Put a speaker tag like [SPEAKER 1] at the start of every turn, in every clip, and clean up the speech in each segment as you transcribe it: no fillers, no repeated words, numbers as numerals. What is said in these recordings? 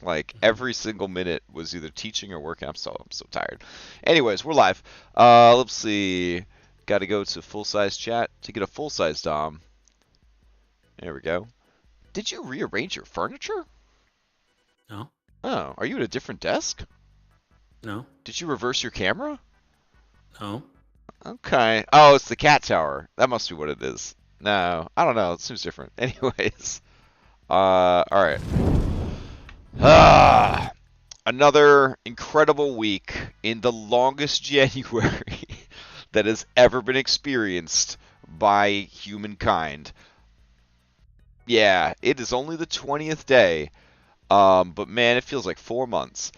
[SPEAKER 1] Like every single minute was either teaching or working. I'm so tired. Anyways, we're live. Let's see. Got to go to full size chat to get a full size Dom. There we go. Did you rearrange your furniture?
[SPEAKER 2] No,
[SPEAKER 1] Oh, are you at a different desk?
[SPEAKER 2] no,
[SPEAKER 1] Did you reverse your camera?
[SPEAKER 2] no.
[SPEAKER 1] Okay. Oh, it's the cat tower. That must be what it is. No, I don't know. It seems different. Anyways. All right. Ah, another incredible week in the longest January that has ever been experienced by humankind. Yeah, it is only the 20th day, but man, it feels like 4 months.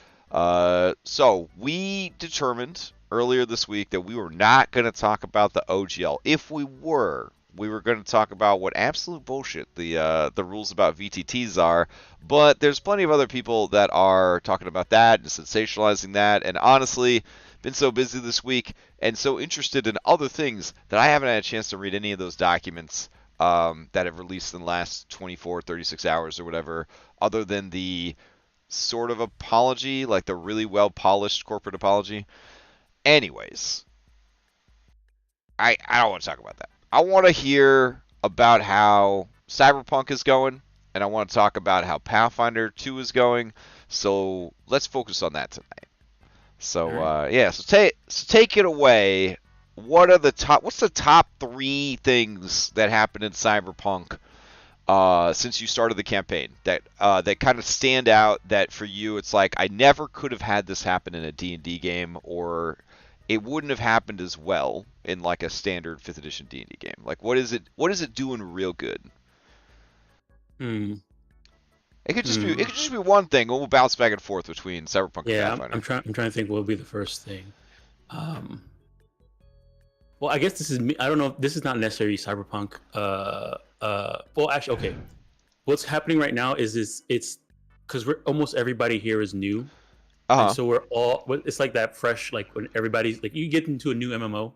[SPEAKER 1] So we determined earlier this week that we were not going to talk about the OGL. If we were going to talk about what absolute bullshit the rules about VTTs are. But there's plenty of other people that are talking about that and sensationalizing that. And honestly, been so busy this week and so interested in other things that I haven't had a chance to read any of those documents that have released in the last 24, 36 hours or whatever, other than the sort of apology, like the really well polished corporate apology. Anyways, I don't want to talk about that. I want to hear about how Cyberpunk is going, and I want to talk about how Pathfinder 2 is going. So let's focus on that tonight.
[SPEAKER 2] All
[SPEAKER 1] So
[SPEAKER 2] right.
[SPEAKER 1] yeah, so take it away. What's the top three things that happened in Cyberpunk since you started the campaign that kind of stand out, that for you it's like I never could have had this happen in a D&D game, or it wouldn't have happened as well in like a standard 5th edition D&D game. Like what is it doing real good?
[SPEAKER 2] Hmm.
[SPEAKER 1] It could just be one thing, and we'll bounce back and forth between Cyberpunk and
[SPEAKER 2] Yeah, I'm,
[SPEAKER 1] Pathfinder.
[SPEAKER 2] I'm trying. I'm trying to think what would be the first thing. Um. Well, I guess this is me. I don't know. This is not necessarily cyberpunk. Well, actually, okay. What's happening right now is it's because we're almost everybody here is new, and
[SPEAKER 1] Uh-huh.
[SPEAKER 2] so we're all. It's like that fresh, like when everybody's like you get into a new MMO,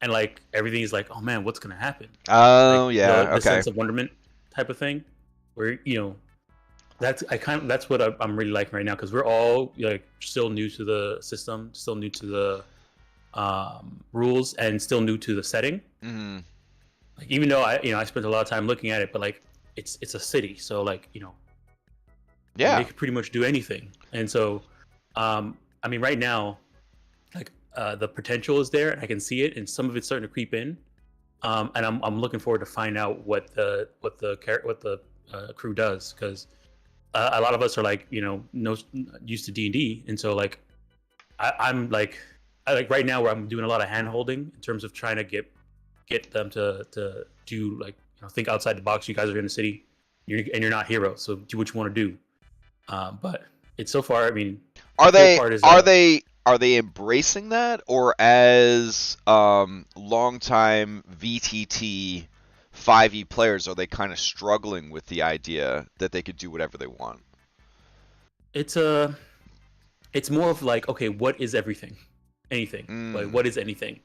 [SPEAKER 2] and like everything is like, oh man, what's gonna happen?
[SPEAKER 1] Oh
[SPEAKER 2] Like the
[SPEAKER 1] yeah,
[SPEAKER 2] the
[SPEAKER 1] okay.
[SPEAKER 2] sense of wonderment type of thing, where that's what I'm really liking right now because we're all like still new to the system, still new to the rules, and still new to the setting.
[SPEAKER 1] Mhm.
[SPEAKER 2] Like even though I spent a lot of time looking at it, but like it's a city, so like they
[SPEAKER 1] Yeah.
[SPEAKER 2] could pretty much do anything. And so, I mean, right now, like the potential is there, and I can see it, and some of it's starting to creep in. And I'm looking forward to find out what the crew does because a lot of us are like no used to D&D, and so like I'm like like right now where I'm doing a lot of hand holding in terms of trying to get them to do like think outside the box. You guys are in the city, and you're not heroes, so do what you want to do. But it's so far. I mean, the
[SPEAKER 1] Are
[SPEAKER 2] cool
[SPEAKER 1] they
[SPEAKER 2] part is
[SPEAKER 1] are they are they embracing that, or as longtime VTT 5e players, are they kind of struggling with the idea that they could do whatever they want?
[SPEAKER 2] it's a it's more of like okay, what is everything, anything? Like
[SPEAKER 1] Mm,
[SPEAKER 2] what is anything?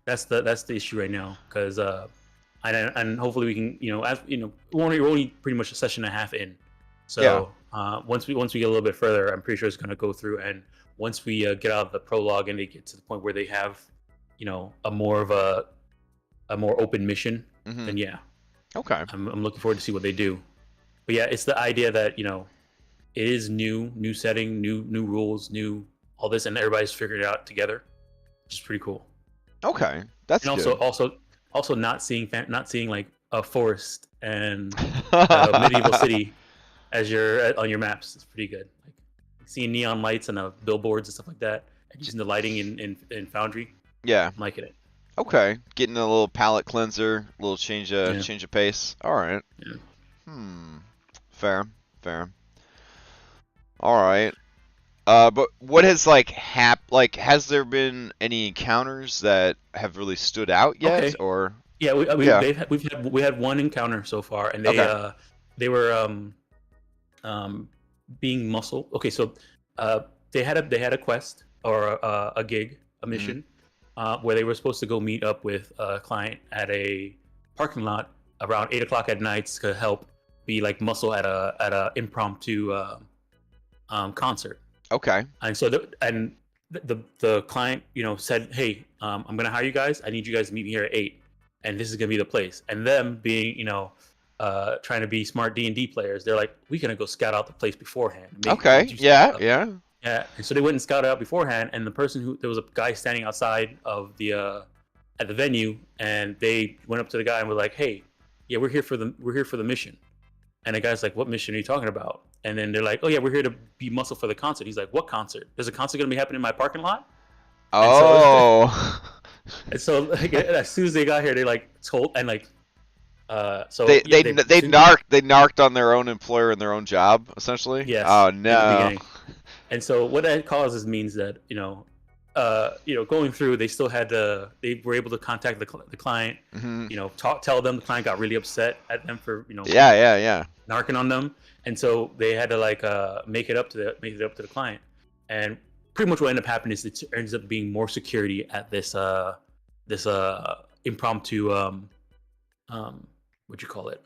[SPEAKER 2] That's the issue right now because and hopefully we can as we're only pretty much a session and a half in,
[SPEAKER 1] yeah.
[SPEAKER 2] so once we get a little bit further, I'm pretty sure it's going to go through, and once we get out of the prologue and they get to the point where they have a more open mission,
[SPEAKER 1] Hmm.
[SPEAKER 2] then yeah,
[SPEAKER 1] Okay.
[SPEAKER 2] I'm looking forward to see what they do. But yeah, it's the idea that it is new setting, new rules, new all this, and everybody's figuring it out together, which is pretty cool.
[SPEAKER 1] Okay. That's
[SPEAKER 2] And also
[SPEAKER 1] good.
[SPEAKER 2] also not seeing like a forest and a medieval city as your on your maps. It's pretty good. Like seeing neon lights and billboards and stuff like that, and using the lighting in Foundry.
[SPEAKER 1] Yeah.
[SPEAKER 2] I'm liking it.
[SPEAKER 1] Okay. Getting a little palate cleanser, a little
[SPEAKER 2] Yeah,
[SPEAKER 1] change of pace. All right.
[SPEAKER 2] yeah.
[SPEAKER 1] Hmm. Fair. Fair. All right. But what has like has there been any encounters that have really stood out yet,
[SPEAKER 2] Okay.
[SPEAKER 1] or
[SPEAKER 2] Yeah, I mean
[SPEAKER 1] yeah?
[SPEAKER 2] we had one encounter so far, and
[SPEAKER 1] Okay.
[SPEAKER 2] they were um being muscle. Okay, so uh they had a quest or a gig, a
[SPEAKER 1] Hmm.
[SPEAKER 2] mission, where they were supposed to go meet up with a client at a parking lot around 8 o'clock at night to help be like muscle at a impromptu concert.
[SPEAKER 1] Okay.
[SPEAKER 2] And so the client, said, "Hey, I'm gonna hire you guys. I need you guys to meet me here at 8, and this is gonna be the place." And them being, trying to be smart D&D players, they're like, "We're gonna go scout out the place beforehand."
[SPEAKER 1] Okay. Yeah. Yeah.
[SPEAKER 2] Yeah. And so they went and scouted out beforehand, and there was a guy standing outside of the at the venue, and they went up to the guy and were like, "Hey, yeah, we're here for the mission." And the guy's like, "What mission are you talking about?" And then they're like, "Oh yeah, we're here to be muscle for the concert." He's like, "What concert? There's a concert gonna be happening in my parking lot?"
[SPEAKER 1] Oh.
[SPEAKER 2] And so like, as soon as they got here, they like told and like, so
[SPEAKER 1] they narked on their own employer and their own job essentially.
[SPEAKER 2] Yes.
[SPEAKER 1] Oh
[SPEAKER 2] In the
[SPEAKER 1] no.
[SPEAKER 2] beginning. And so what that causes means that going through, they were able to contact the client, tell them the client got really upset at them for
[SPEAKER 1] Yeah.
[SPEAKER 2] narking on them, and so they had to like make it up to the client. And pretty much what ended up happening is it ends up being more security at this impromptu what you call it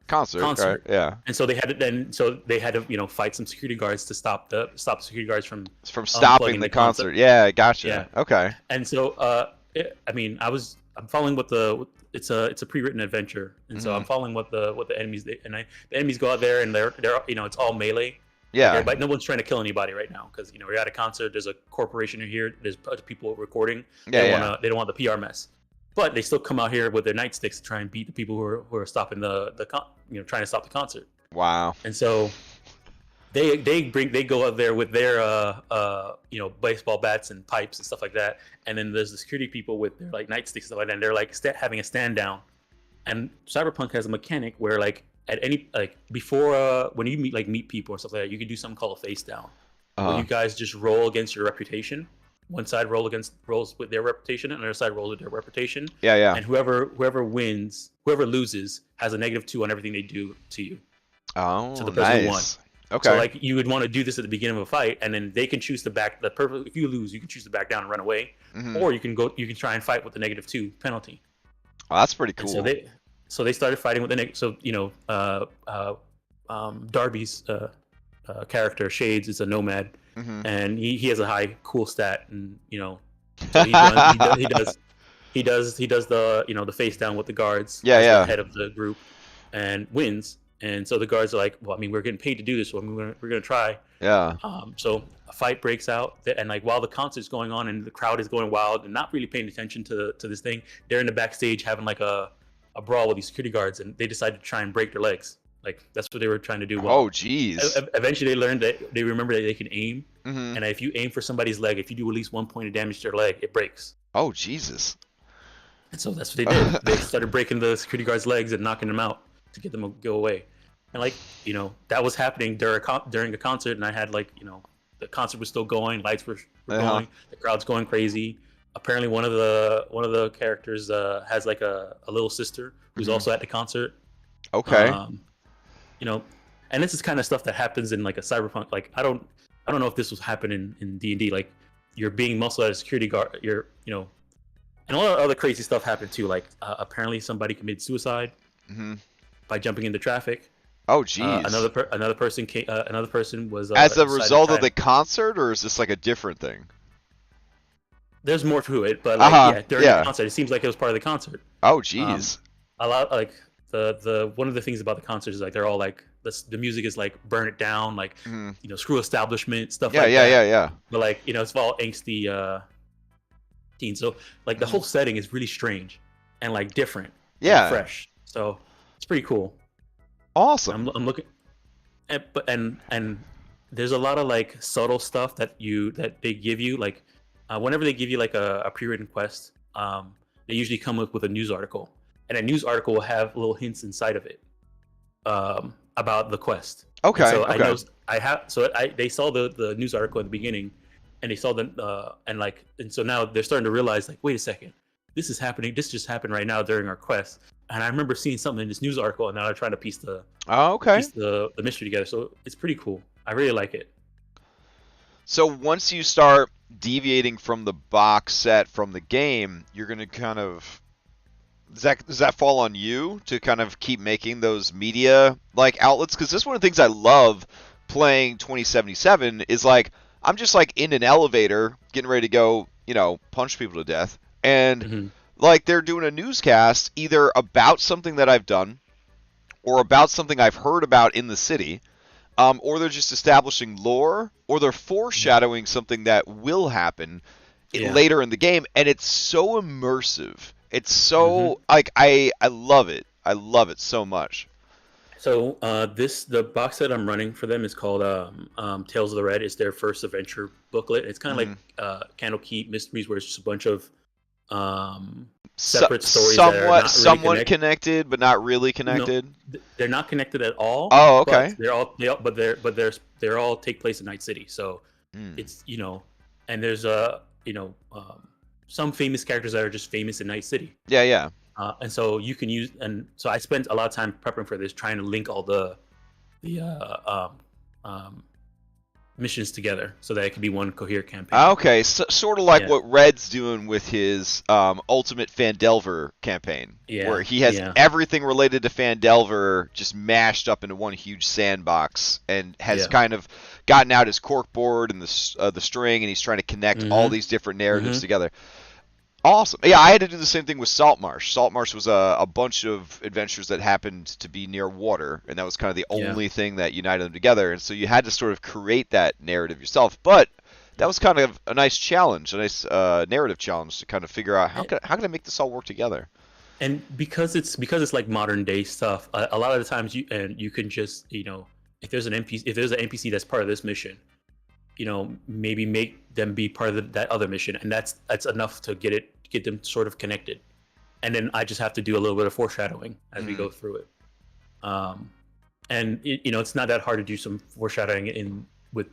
[SPEAKER 1] Concert. Right? Yeah.
[SPEAKER 2] And so they had to fight some security guards to stop the security guards from
[SPEAKER 1] stopping the concert. Yeah, gotcha.
[SPEAKER 2] Yeah.
[SPEAKER 1] Okay.
[SPEAKER 2] And so I'm following what it's a pre-written adventure, and so I'm following what the enemies the enemies go out there, and they're it's all melee.
[SPEAKER 1] Yeah.
[SPEAKER 2] But no one's trying to kill anybody right now because we're at a concert. There's a corporation here. There's people recording. They don't want the PR mess. But they still come out here with their nightsticks to try and beat the people who are stopping trying to stop the concert.
[SPEAKER 1] Wow.
[SPEAKER 2] And so they go out there with their baseball bats and pipes and stuff like that. And then there's the security people with their like nightsticks and stuff like that. And they're like having a stand down. And Cyberpunk has a mechanic where like at any before when you meet people and stuff like that, you can do something called a face down. Where you guys just roll against your reputation. One side rolls with their reputation, and the other side rolls with their reputation.
[SPEAKER 1] Yeah.
[SPEAKER 2] And whoever loses has a -2 on everything they do to you.
[SPEAKER 1] Oh,
[SPEAKER 2] to the person who won.
[SPEAKER 1] Okay.
[SPEAKER 2] So like you would want to do this at the beginning of a fight, and then they can choose to back the perfect. If you lose, you can choose to back down and run away, or you can try and fight with the -2 penalty.
[SPEAKER 1] Oh, that's pretty cool.
[SPEAKER 2] And so they started fighting with the Darby's character Shades is a nomad. And he has a high cool stat, and so he does the the face down with the guards.
[SPEAKER 1] Yeah.
[SPEAKER 2] The head of the group, and wins. And so the guards are like, well, I mean, we're getting paid to do this, so we're gonna try.
[SPEAKER 1] Yeah.
[SPEAKER 2] So a fight breaks out, and like while the concert's going on and the crowd is going wild and not really paying attention to this thing, they're in the backstage having like a brawl with these security guards, and they decided to try and break their legs. Like that's what they were trying to do. Well,
[SPEAKER 1] oh, geez.
[SPEAKER 2] Eventually, they remember that they can aim, and if you aim for somebody's leg, if you do at least 1 point of damage to their leg, it breaks.
[SPEAKER 1] Oh, Jesus.
[SPEAKER 2] And so that's what they did. They started breaking the security guards' legs and knocking them out to get them to go away. And like that was happening during a concert, and I had like the concert was still going, lights were going, the crowd's going crazy. Apparently, one of the characters has like a little sister who's also at the concert.
[SPEAKER 1] Okay.
[SPEAKER 2] And this is kind of stuff that happens in like a cyberpunk. Like I don't know if this was happening in D&D. Like you're being muscled as a security guard. And a lot of other crazy stuff happened too. Like apparently somebody committed suicide by jumping into traffic.
[SPEAKER 1] Oh, geez.
[SPEAKER 2] Another person was
[SPEAKER 1] as a result of the concert, or is this like a different thing?
[SPEAKER 2] There's more to it, but like, during the concert, it seems like it was part of the concert.
[SPEAKER 1] Oh, geez.
[SPEAKER 2] A lot like. The one of the things about the concerts is like they're all like the music is like burn it down, like screw establishment stuff.
[SPEAKER 1] Yeah.
[SPEAKER 2] But like it's all angsty teens. So like the whole setting is really strange and like different. And fresh. So it's pretty cool.
[SPEAKER 1] Awesome.
[SPEAKER 2] I'm looking, and there's a lot of like subtle stuff that they give you. Like whenever they give you like a pre-written quest, they usually come up with a news article. And a news article will have little hints inside of it about the quest.
[SPEAKER 1] Okay.
[SPEAKER 2] And so they saw the news article at the beginning, and they saw and so now they're starting to realize like, wait a second, this is happening. This just happened right now during our quest. And I remember seeing something in this news article, and now they're trying to piece the mystery together. So it's pretty cool. I really like it.
[SPEAKER 1] So once you start deviating from the box set from the game, you're gonna kind of. Does that fall on you to kind of keep making those media like outlets? Because this is one of the things I love playing 2077 is like I'm just like in an elevator getting ready to go, punch people to death, and
[SPEAKER 2] Mhm.
[SPEAKER 1] like they're doing a newscast either about something that I've done or about something I've heard about in the city, or they're just establishing lore, or they're foreshadowing something that will happen
[SPEAKER 2] Yeah.
[SPEAKER 1] later in the game, and it's so immersive. It's
[SPEAKER 2] Mhm.
[SPEAKER 1] so like I love it. I love it so much.
[SPEAKER 2] So the box set I'm running for them is called Tales of the Red. It's their first adventure booklet. It's kind of like Candlekeep Mysteries, where it's just a bunch of separate stories that are not really
[SPEAKER 1] Somewhat connected, but not really
[SPEAKER 2] No,
[SPEAKER 1] connected.
[SPEAKER 2] they're not connected at all.
[SPEAKER 1] Oh, okay.
[SPEAKER 2] But they're all take place in Night City. So it's and there's some famous characters that are just famous in Night City.
[SPEAKER 1] Yeah, yeah.
[SPEAKER 2] And so you can use, and so I spent a lot of time prepping for this, trying to link all the missions together so that it could be one coherent campaign.
[SPEAKER 1] Okay, so, sort of like what Red's doing with his Ultimate Fandelver campaign, where he has everything related to Fandelver just mashed up into one huge sandbox, and has kind of gotten out his corkboard and the string, and he's trying to connect all these different narratives together. Awesome. Yeah, I had to do the same thing with Saltmarsh. Saltmarsh was a bunch of adventures that happened to be near water, and that was kind of the only thing that united them together. And so you had to sort of create that narrative yourself. But that was kind of a nice challenge, a nice narrative challenge to kind of figure out how can I make this all work together.
[SPEAKER 2] And because it's like modern day stuff, a lot of the times you can just if there's an NPC that's part of this mission, maybe make them be part of that other mission, and that's enough to get them sort of connected. And then I just have to do a little bit of foreshadowing as we go through it. And it's not that hard to do some foreshadowing with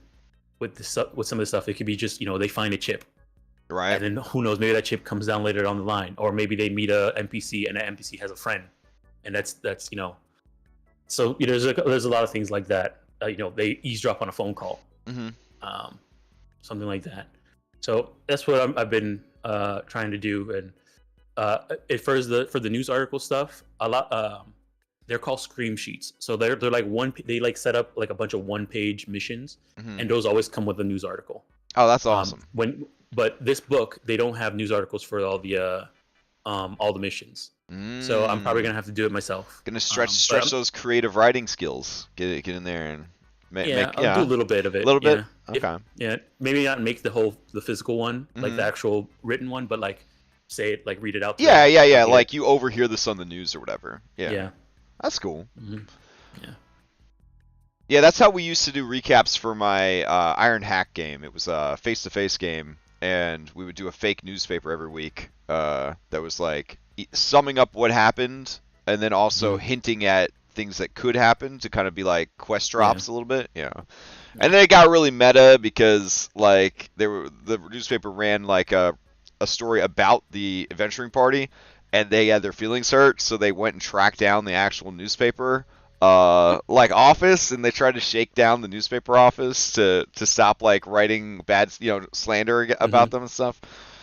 [SPEAKER 2] some of the stuff. It could be just they find a chip,
[SPEAKER 1] right?
[SPEAKER 2] And then who knows, maybe that chip comes down later down the line, or maybe they meet a NPC and that NPC has a friend, and that's So there's a lot of things like that. They eavesdrop on a phone call. Something like that. So that's what I've been trying to do. And for the news article stuff, a lot they're called scream sheets. So they're like they like set up like a bunch of 1-page missions, and those always come with a news article.
[SPEAKER 1] Oh, that's awesome.
[SPEAKER 2] But this book, they don't have news articles for all the missions. So I'm probably gonna have to do it myself.
[SPEAKER 1] Gonna stretch those creative writing skills. Get in there and.
[SPEAKER 2] I'll do a little bit of it.
[SPEAKER 1] A little bit? Okay.
[SPEAKER 2] Maybe not make the physical one, like the actual written one, but like say it, like read it out.
[SPEAKER 1] Yeah. Like you overhear this on the news or whatever. Yeah. That's cool. Yeah, that's how we used to do recaps for my Iron Hack game. It was a face-to-face game, and we would do a fake newspaper every week that was like summing up what happened, and then also hinting at things that could happen to kind of be like quest drops a little bit, and then it got really meta because like the newspaper ran like a story about the adventuring party, and they had their feelings hurt, so they went and tracked down the actual newspaper like office, and they tried to shake down the newspaper office to stop like writing bad slander about them and stuff.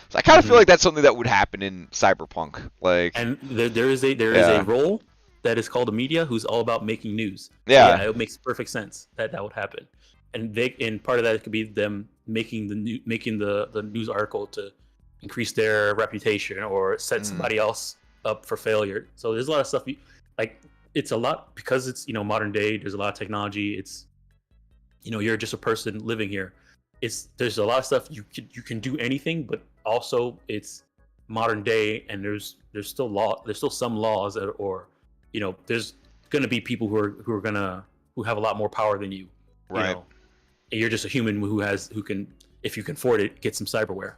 [SPEAKER 1] So I kind of feel like that's something that would happen in Cyberpunk, like.
[SPEAKER 2] And there is a role that is called a media who's all about making news.
[SPEAKER 1] Yeah,
[SPEAKER 2] it makes perfect sense that would happen, and part of that could be them making the news article to increase their reputation or set somebody else up for failure. So there's a lot of stuff. Like it's a lot because it's modern day. There's a lot of technology. It's you're just a person living here. There's a lot of stuff you can do anything, but also it's modern day, and there's still some laws there's gonna be people who have a lot more power than you,
[SPEAKER 1] right?
[SPEAKER 2] And you're just a human who can, if you can afford it, get some cyberware.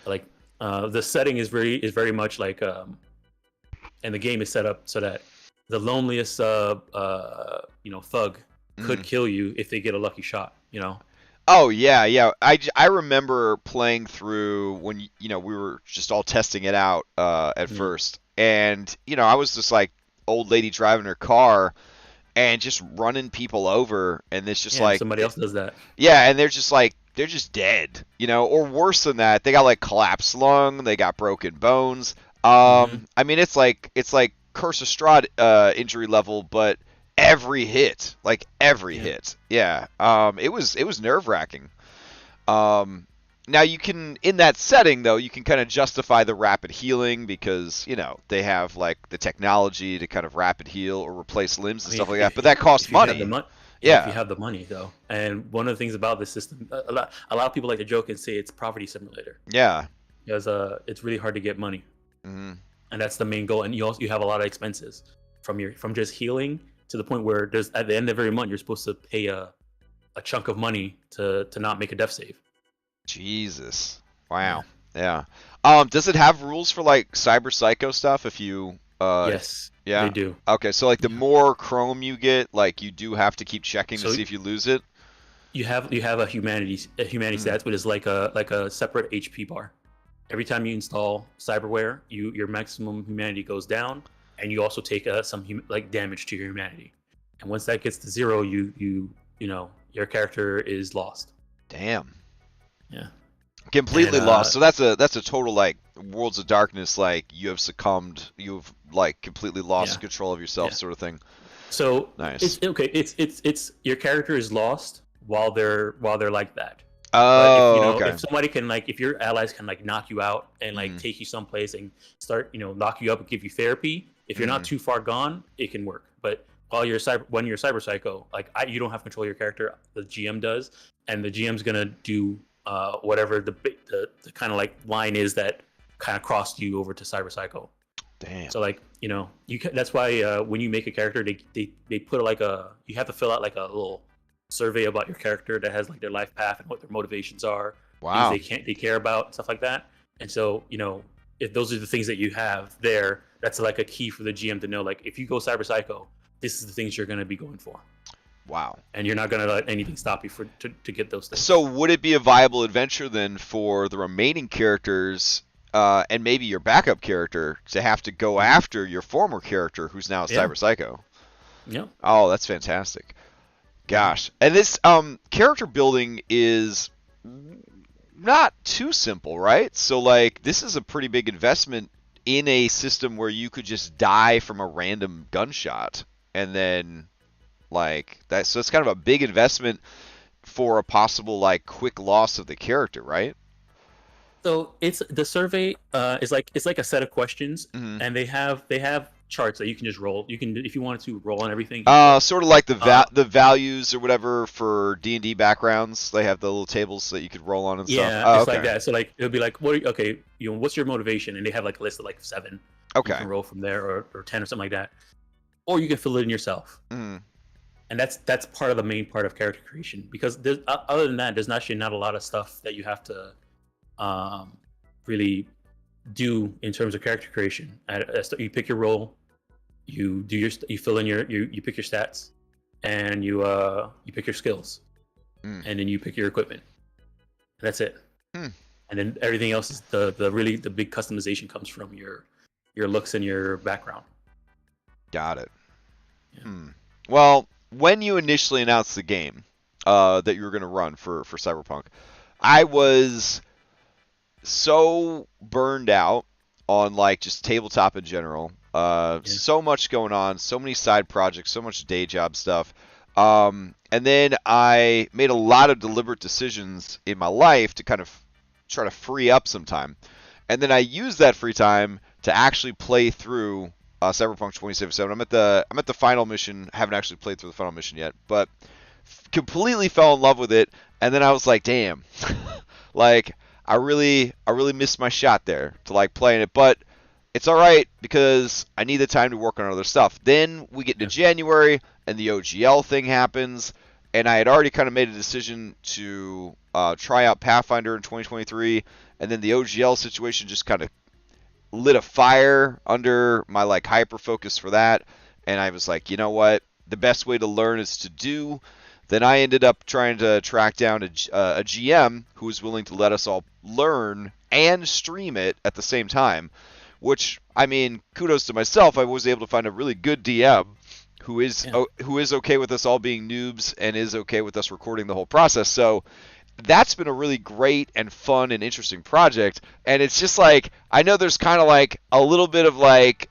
[SPEAKER 2] Like the setting is very much like and the game is set up so that the loneliest thug could kill you if they get a lucky shot.
[SPEAKER 1] Oh yeah. I remember playing through when we were just all testing it out at first, and I was just like old lady driving her car and just running people over, and it's just like
[SPEAKER 2] somebody else does that.
[SPEAKER 1] Yeah, and they're just dead, or worse than that, they got like collapsed lung, they got broken bones. I mean, it's like Curse of Strahd injury level, but every hit, like every
[SPEAKER 2] Yeah.
[SPEAKER 1] hit. Yeah. It was nerve-wracking. Now you can, in that setting though, you can kind of justify the rapid healing because, you know, they have like the technology to kind of rapid heal or replace limbs
[SPEAKER 2] I
[SPEAKER 1] and
[SPEAKER 2] mean,
[SPEAKER 1] stuff like that, but that costs
[SPEAKER 2] if you have the
[SPEAKER 1] money.
[SPEAKER 2] money, yeah, if you
[SPEAKER 1] Yeah.
[SPEAKER 2] have the money though. And one of the things about this system, a lot of people like to joke and say it's poverty simulator
[SPEAKER 1] Yeah.
[SPEAKER 2] because it's really hard to get money,
[SPEAKER 1] Hmm.
[SPEAKER 2] and that's the main goal. And you have a lot of expenses from just healing to the point where there's at the end of every month you're supposed to pay a chunk of money to not make a death save.
[SPEAKER 1] Jesus.
[SPEAKER 2] Yeah.
[SPEAKER 1] Wow. Yeah. Does it have rules for like cyber psycho stuff if you
[SPEAKER 2] Yes, they
[SPEAKER 1] yeah.
[SPEAKER 2] do.
[SPEAKER 1] Okay, so like the
[SPEAKER 2] Yeah.
[SPEAKER 1] more chrome you get, like you do have to keep checking to
[SPEAKER 2] So
[SPEAKER 1] see if you lose it.
[SPEAKER 2] you have a humanity
[SPEAKER 1] Mm.
[SPEAKER 2] stats, but it's like a separate HP bar. Every time you install cyberware, your maximum humanity goes down, and you also take some like damage to your humanity. And once that gets to zero, you know your character is lost.
[SPEAKER 1] Damn.
[SPEAKER 2] Yeah.
[SPEAKER 1] Completely
[SPEAKER 2] And
[SPEAKER 1] lost. So that's a total like Worlds of Darkness, like you have succumbed, you've like completely lost
[SPEAKER 2] Yeah.
[SPEAKER 1] control of yourself
[SPEAKER 2] Yeah.
[SPEAKER 1] sort of thing.
[SPEAKER 2] So
[SPEAKER 1] Nice.
[SPEAKER 2] it's okay. It's your character is lost while they're like that. But
[SPEAKER 1] Oh, okay.
[SPEAKER 2] if somebody can if your allies can knock you out and
[SPEAKER 1] Mhm.
[SPEAKER 2] take you someplace and start knock you up and give you therapy, if you're not
[SPEAKER 1] Mhm.
[SPEAKER 2] too far gone, it can work. But when you're cyber psycho, you don't have control of your character. The GM does, and the GM's gonna do whatever the kind of line is that kind of crossed you over to cyber psycho.
[SPEAKER 1] Damn.
[SPEAKER 2] So that's why when you make a character, they put you have to fill out like a little survey about your character that has like their life path and what their motivations are,
[SPEAKER 1] Wow.
[SPEAKER 2] things they care about and stuff like that. And so if those are the things that you have there, that's like a key for the GM to know. Like if you go cyber psycho, this is the things you're going to be going for,
[SPEAKER 1] Wow.
[SPEAKER 2] and you're not going to let anything stop you to get those things.
[SPEAKER 1] So would it be a viable adventure then for the remaining characters and maybe your backup character to have to go after your former character who's now a
[SPEAKER 2] Yeah.
[SPEAKER 1] cyber psycho?
[SPEAKER 2] Yeah.
[SPEAKER 1] Oh, that's fantastic. Gosh. And this character building is not too simple, right? So like this is a pretty big investment in a system where you could just die from a random gunshot and then like that, so it's kind of a big investment for a possible like quick loss of the character, right?
[SPEAKER 2] So it's the survey is it's like a set of questions,
[SPEAKER 1] Hmm.
[SPEAKER 2] and they have charts that you can just roll. You can, if you wanted to, roll on everything.
[SPEAKER 1] Sort of like the values or whatever for D&D backgrounds. They have the little tables that you could roll on and
[SPEAKER 2] Yeah,
[SPEAKER 1] stuff. Oh,
[SPEAKER 2] it's
[SPEAKER 1] okay.
[SPEAKER 2] like that. So it'll be like, what's your motivation? And they have like a list of like 7. You
[SPEAKER 1] Okay.
[SPEAKER 2] can roll from there, or 10 or something like that, or you can fill it in yourself.
[SPEAKER 1] Mhm.
[SPEAKER 2] And that's part of the main part of character creation, because there's other than that, there's actually not a lot of stuff that you have to really do in terms of character creation. You pick your role, you fill in you pick your stats, and you pick your skills,
[SPEAKER 1] Mm.
[SPEAKER 2] and then you pick your equipment. And that's it.
[SPEAKER 1] Hmm.
[SPEAKER 2] And then everything else is the big customization comes from your looks and your background.
[SPEAKER 1] Got it.
[SPEAKER 2] Yeah.
[SPEAKER 1] Well, when you initially announced the game that you were going to run for Cyberpunk, I was so burned out on like just tabletop in general. So much going on, so many side projects, so much day job stuff. And then I made a lot of deliberate decisions in my life to kind of try to free up some time. And then I used that free time to actually play through Cyberpunk 2077. I'm at the final mission. Haven't actually played through the final mission yet, but completely fell in love with it. And then I was like, damn, like I really missed my shot there to like playing it. But it's all right because I need the time to work on other stuff. Then we get to January and the OGL thing happens, and I had already kind of made a decision to try out Pathfinder in 2023, and then the OGL situation just kind of lit a fire under my like hyper focus for that, and I was like, you know what, the best way to learn is to do. Then I ended up trying to track down a GM who was willing to let us all learn and stream it at the same time, which, I mean, kudos to myself. I was able to find a really good DM who is okay with us all being noobs and is okay with us recording the whole process. So that's been a really great and fun and interesting project. And it's just like, I know there's kind of like a little bit of like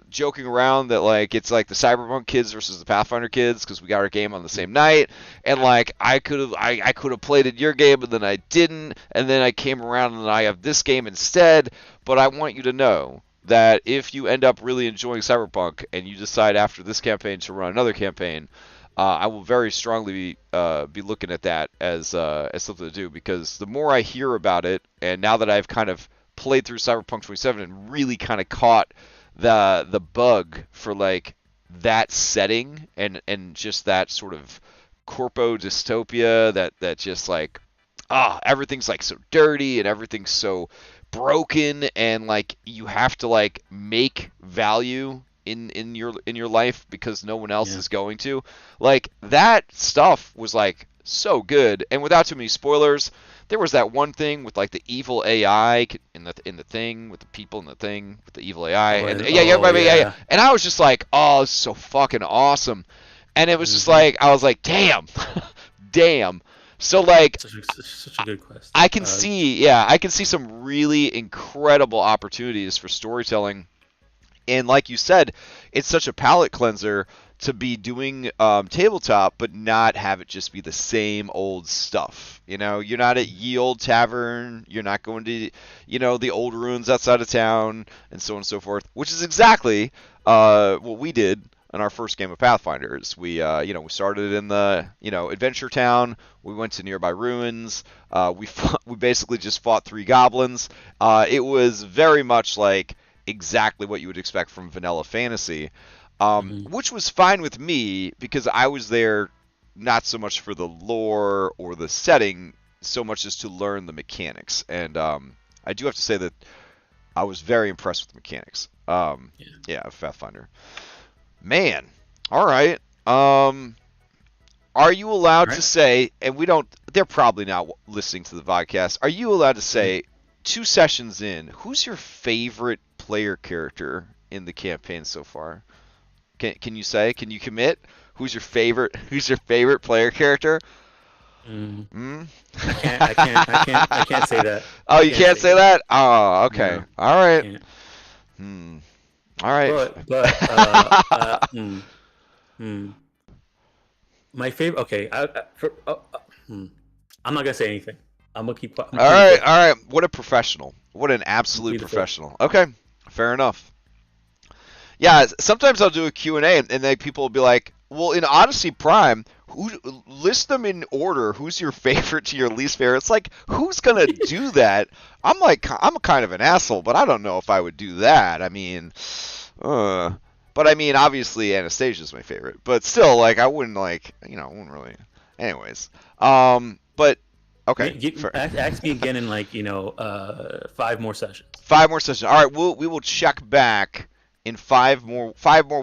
[SPEAKER 1] joking around that like it's like the Cyberpunk kids versus the Pathfinder kids because we got our game on the same night, and like I could have played in your game and then I didn't, and then I came around and I have this game instead. But I want you to know that if you end up really enjoying Cyberpunk and you decide after this campaign to run another campaign, I will very strongly be looking at that as something to do, because the more I hear about it, and now that I've kind of played through Cyberpunk 27 and really kind of caught the bug for like that setting and just that sort of corpo dystopia that just like everything's like so dirty and everything's so broken, and like you have to like make value in your life because no one else is going to. Like that stuff was like so good. And without too many spoilers, there was that one thing with like the evil AI in the thing with the people in the thing with the evil AI, and yeah. And I was just like, oh, this is so fucking awesome. And it was just like, I was like, damn. Damn. So like,
[SPEAKER 2] such a good quest.
[SPEAKER 1] I can see some really incredible opportunities for storytelling. And like you said, it's such a palate cleanser to be doing tabletop, but not have it just be the same old stuff. You know, you're not at Ye Old Tavern. You're not going to, the old ruins outside of town, and so on and so forth. Which is exactly what we did in our first game of Pathfinders. We started in the, adventure town. We went to nearby ruins. We basically just fought 3 goblins. It was very much like exactly what you would expect from vanilla fantasy, which was fine with me because I was there not so much for the lore or the setting, so much as to learn the mechanics. And I do have to say that I was very impressed with the mechanics. Of Pathfinder. Man, all right. Are you allowed to say, and they're probably not listening to the podcast, are you allowed to say, 2 sessions in, who's your favorite player character in the campaign so far? Can you say? Can you commit? Who's your favorite player character?
[SPEAKER 2] I can't say that.
[SPEAKER 1] Oh, you can't say that? Oh, okay. No, all right. All right.
[SPEAKER 2] But my favorite. Okay. I'm not gonna say anything. I'm gonna keep. All
[SPEAKER 1] right. What a professional. What an absolute professional. Okay, fair enough. Yeah, sometimes I'll do a Q&A and then people will be like, well, in Odyssey Prime, list them in order. Who's your favorite to your least favorite? It's like, who's going to do that? I'm kind of an asshole, but I don't know if I would do that. I mean, obviously Anastasia's my favorite. But still, like, I wouldn't really. Anyways. But, okay.
[SPEAKER 2] Ask me again in 5 more sessions.
[SPEAKER 1] 5 more sessions. All right, we will check back in 5 more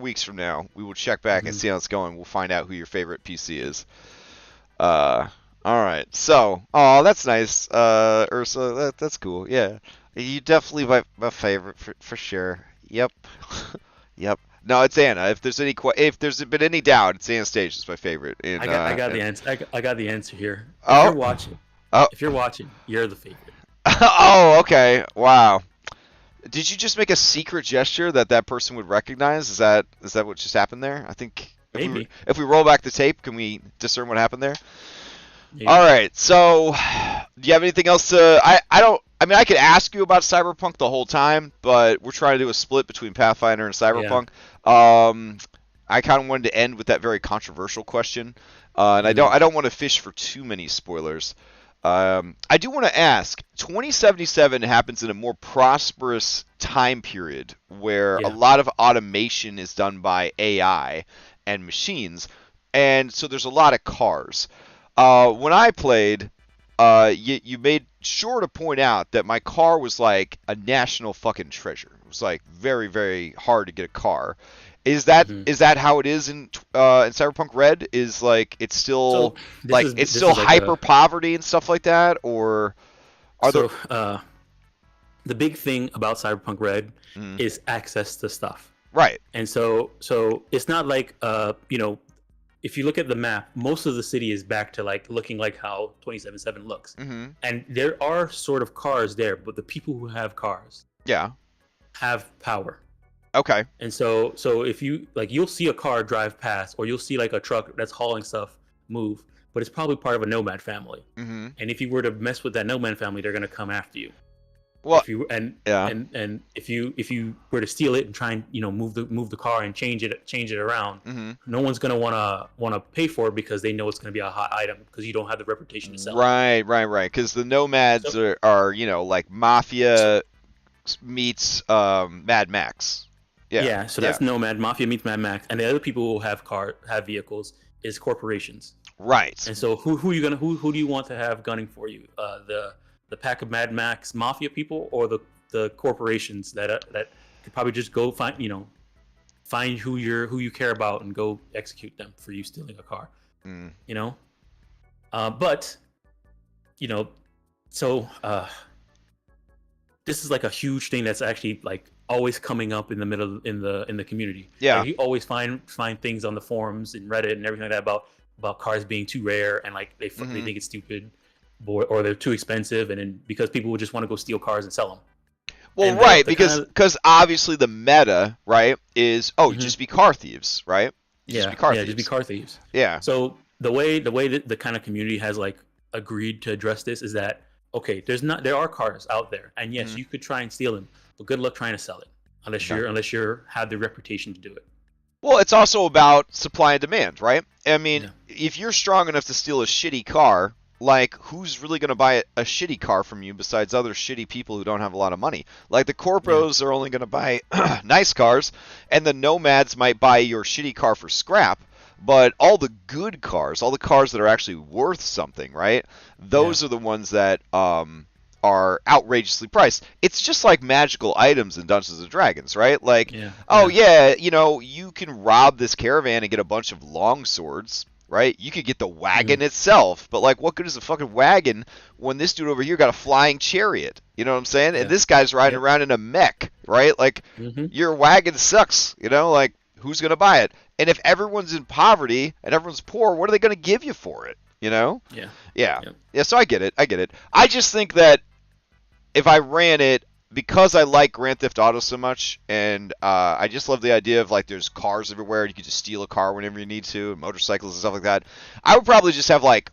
[SPEAKER 1] weeks from now. We will check back and see how it's going. We'll find out who your favorite PC is. All right. So, that's nice, Ursa. That's cool. Yeah, you definitely my favorite for sure. Yep. Yep. No, it's Anna. If there's been any doubt, it's Anastasia's my favorite.
[SPEAKER 2] I got the answer. I got the answer here. If you're watching, you're the favorite.
[SPEAKER 1] Oh, okay. Wow. Did you just make a secret gesture that person would recognize? Is that what just happened there? I think
[SPEAKER 2] maybe.
[SPEAKER 1] If we roll back the tape, can we discern what happened there? Maybe. All right. So, do you have anything else to? I could ask you about Cyberpunk the whole time, but we're trying to do a split between Pathfinder and Cyberpunk. Yeah. I kind of wanted to end with that very controversial question, and I don't want to fish for too many spoilers. I do want to ask, 2077 happens in a more prosperous time period where a lot of automation is done by AI and machines, and so there's a lot of cars. When I played, you made sure to point out that my car was like a national fucking treasure. It was like very, very hard to get a car. Is that how it is in Cyberpunk Red? Is like it's still hyper poverty and stuff like that, or
[SPEAKER 2] the big thing about Cyberpunk Red is access to stuff,
[SPEAKER 1] right?
[SPEAKER 2] And so it's not like if you look at the map, most of the city is back to like looking like how 27/7 looks, and there are sort of cars there, but the people who have cars, have power.
[SPEAKER 1] Okay.
[SPEAKER 2] And so if you like, you'll see a car drive past, or you'll see like a truck that's hauling stuff move, but it's probably part of a nomad family. And if you were to mess with that nomad family, they're gonna come after you.
[SPEAKER 1] Well,
[SPEAKER 2] if you and if you were to steal it and try and move the car and change it around, no one's gonna wanna pay for it because they know it's gonna be a hot item because you don't have the reputation to sell.
[SPEAKER 1] Right. Because the nomads are like Mafia meets Mad Max.
[SPEAKER 2] Yeah. So that's Nomad. Mafia meets Mad Max, and the other people who have vehicles is corporations.
[SPEAKER 1] Right.
[SPEAKER 2] And so who do you want to have gunning for you? The pack of Mad Max Mafia people, or the corporations that could probably just go find who you care about and go execute them for you stealing a car. But so this is like a huge thing that's actually like always coming up in the middle in the community. Like, you always find things on the forums and Reddit and everything like that about cars being too rare, and like they think it's stupid, or they're too expensive, and then because people would just want to go steal cars and sell them.
[SPEAKER 1] Well, right, because obviously the meta, right, is just be car thieves, right?
[SPEAKER 2] Just be car thieves.
[SPEAKER 1] Yeah.
[SPEAKER 2] So the way that the kind of community has like agreed to address this is that, okay, there are cars out there, and yes, you could try and steal them, but good luck trying to sell it unless you have the reputation to do it.
[SPEAKER 1] Well, it's also about supply and demand, right? I mean, if you're strong enough to steal a shitty car, like, who's really going to buy a shitty car from you besides other shitty people who don't have a lot of money? Like, the corpos are only going to buy nice cars, and the nomads might buy your shitty car for scrap, but all the good cars, all the cars that are actually worth something, right? Those are the ones that are outrageously priced. It's just like magical items in Dungeons and Dragons, right? Like, you can rob this caravan and get a bunch of long swords, right? You could get the wagon itself, but like, what good is a fucking wagon when this dude over here got a flying chariot? You know what I'm saying? And this guy's riding around in a mech, right? Like, your wagon sucks, like, who's gonna buy it? And if everyone's in poverty and everyone's poor, what are they gonna give you for it? Yeah. So I get it. I just think that if I ran it, because I like Grand Theft Auto so much, and I just love the idea of, like, there's cars everywhere, and you can just steal a car whenever you need to, and motorcycles and stuff like that, I would probably just have, like,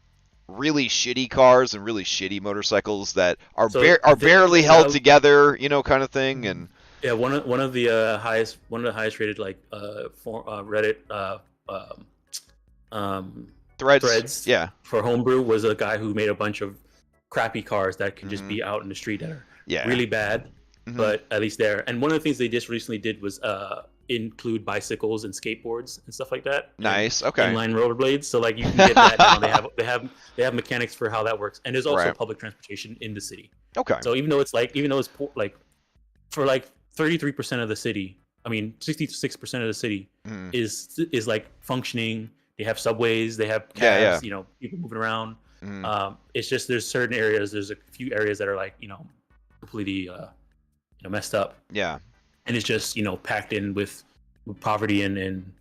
[SPEAKER 1] really shitty cars and really shitty motorcycles that are barely held together, kind of thing. And
[SPEAKER 2] one of the highest rated, like, Reddit threads for homebrew was a guy who made a bunch of crappy cars that can just be out in the street that are really bad, but at least there. And one of the things they just recently did was include bicycles and skateboards and stuff like that.
[SPEAKER 1] Nice. Okay.
[SPEAKER 2] Inline rollerblades. So like, you can get that now. They have mechanics for how that works, and there's also public transportation in the city.
[SPEAKER 1] Okay.
[SPEAKER 2] So even though it's poor, like, for like 33% of the city, 66% of the city is like functioning. They have subways. They have cabs. People moving around. It's just there's certain areas. There's a few areas that are like completely messed up.
[SPEAKER 1] Yeah.
[SPEAKER 2] And it's just packed in with poverty and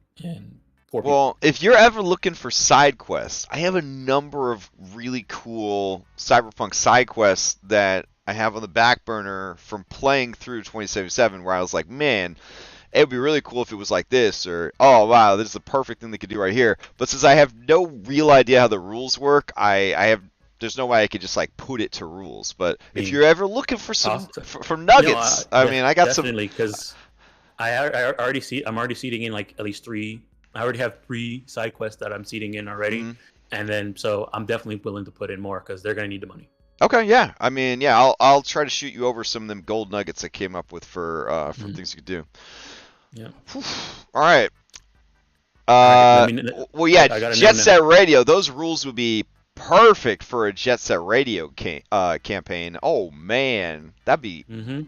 [SPEAKER 2] poor people.
[SPEAKER 1] Well, if you're ever looking for side quests, I have a number of really cool Cyberpunk side quests that I have on the back burner from playing through 2077, where I was like, man, it would be really cool if it was like this, or, oh, wow, this is the perfect thing they could do right here. But since I have no real idea how the rules work, there's no way I could just, like, put it to rules. But if you're ever looking for some for nuggets, I got some.
[SPEAKER 2] Definitely, because I'm already seeding in like at least 3. I already have 3 side quests that I'm seeding in already, and then so I'm definitely willing to put in more because they're gonna need the money.
[SPEAKER 1] Okay, yeah. I'll try to shoot you over some of them gold nuggets I came up with for things you could do.
[SPEAKER 2] Yeah.
[SPEAKER 1] All right. Jet Set Radio. Those rules would be perfect for a Jet Set Radio campaign. Oh man, that'd be
[SPEAKER 2] they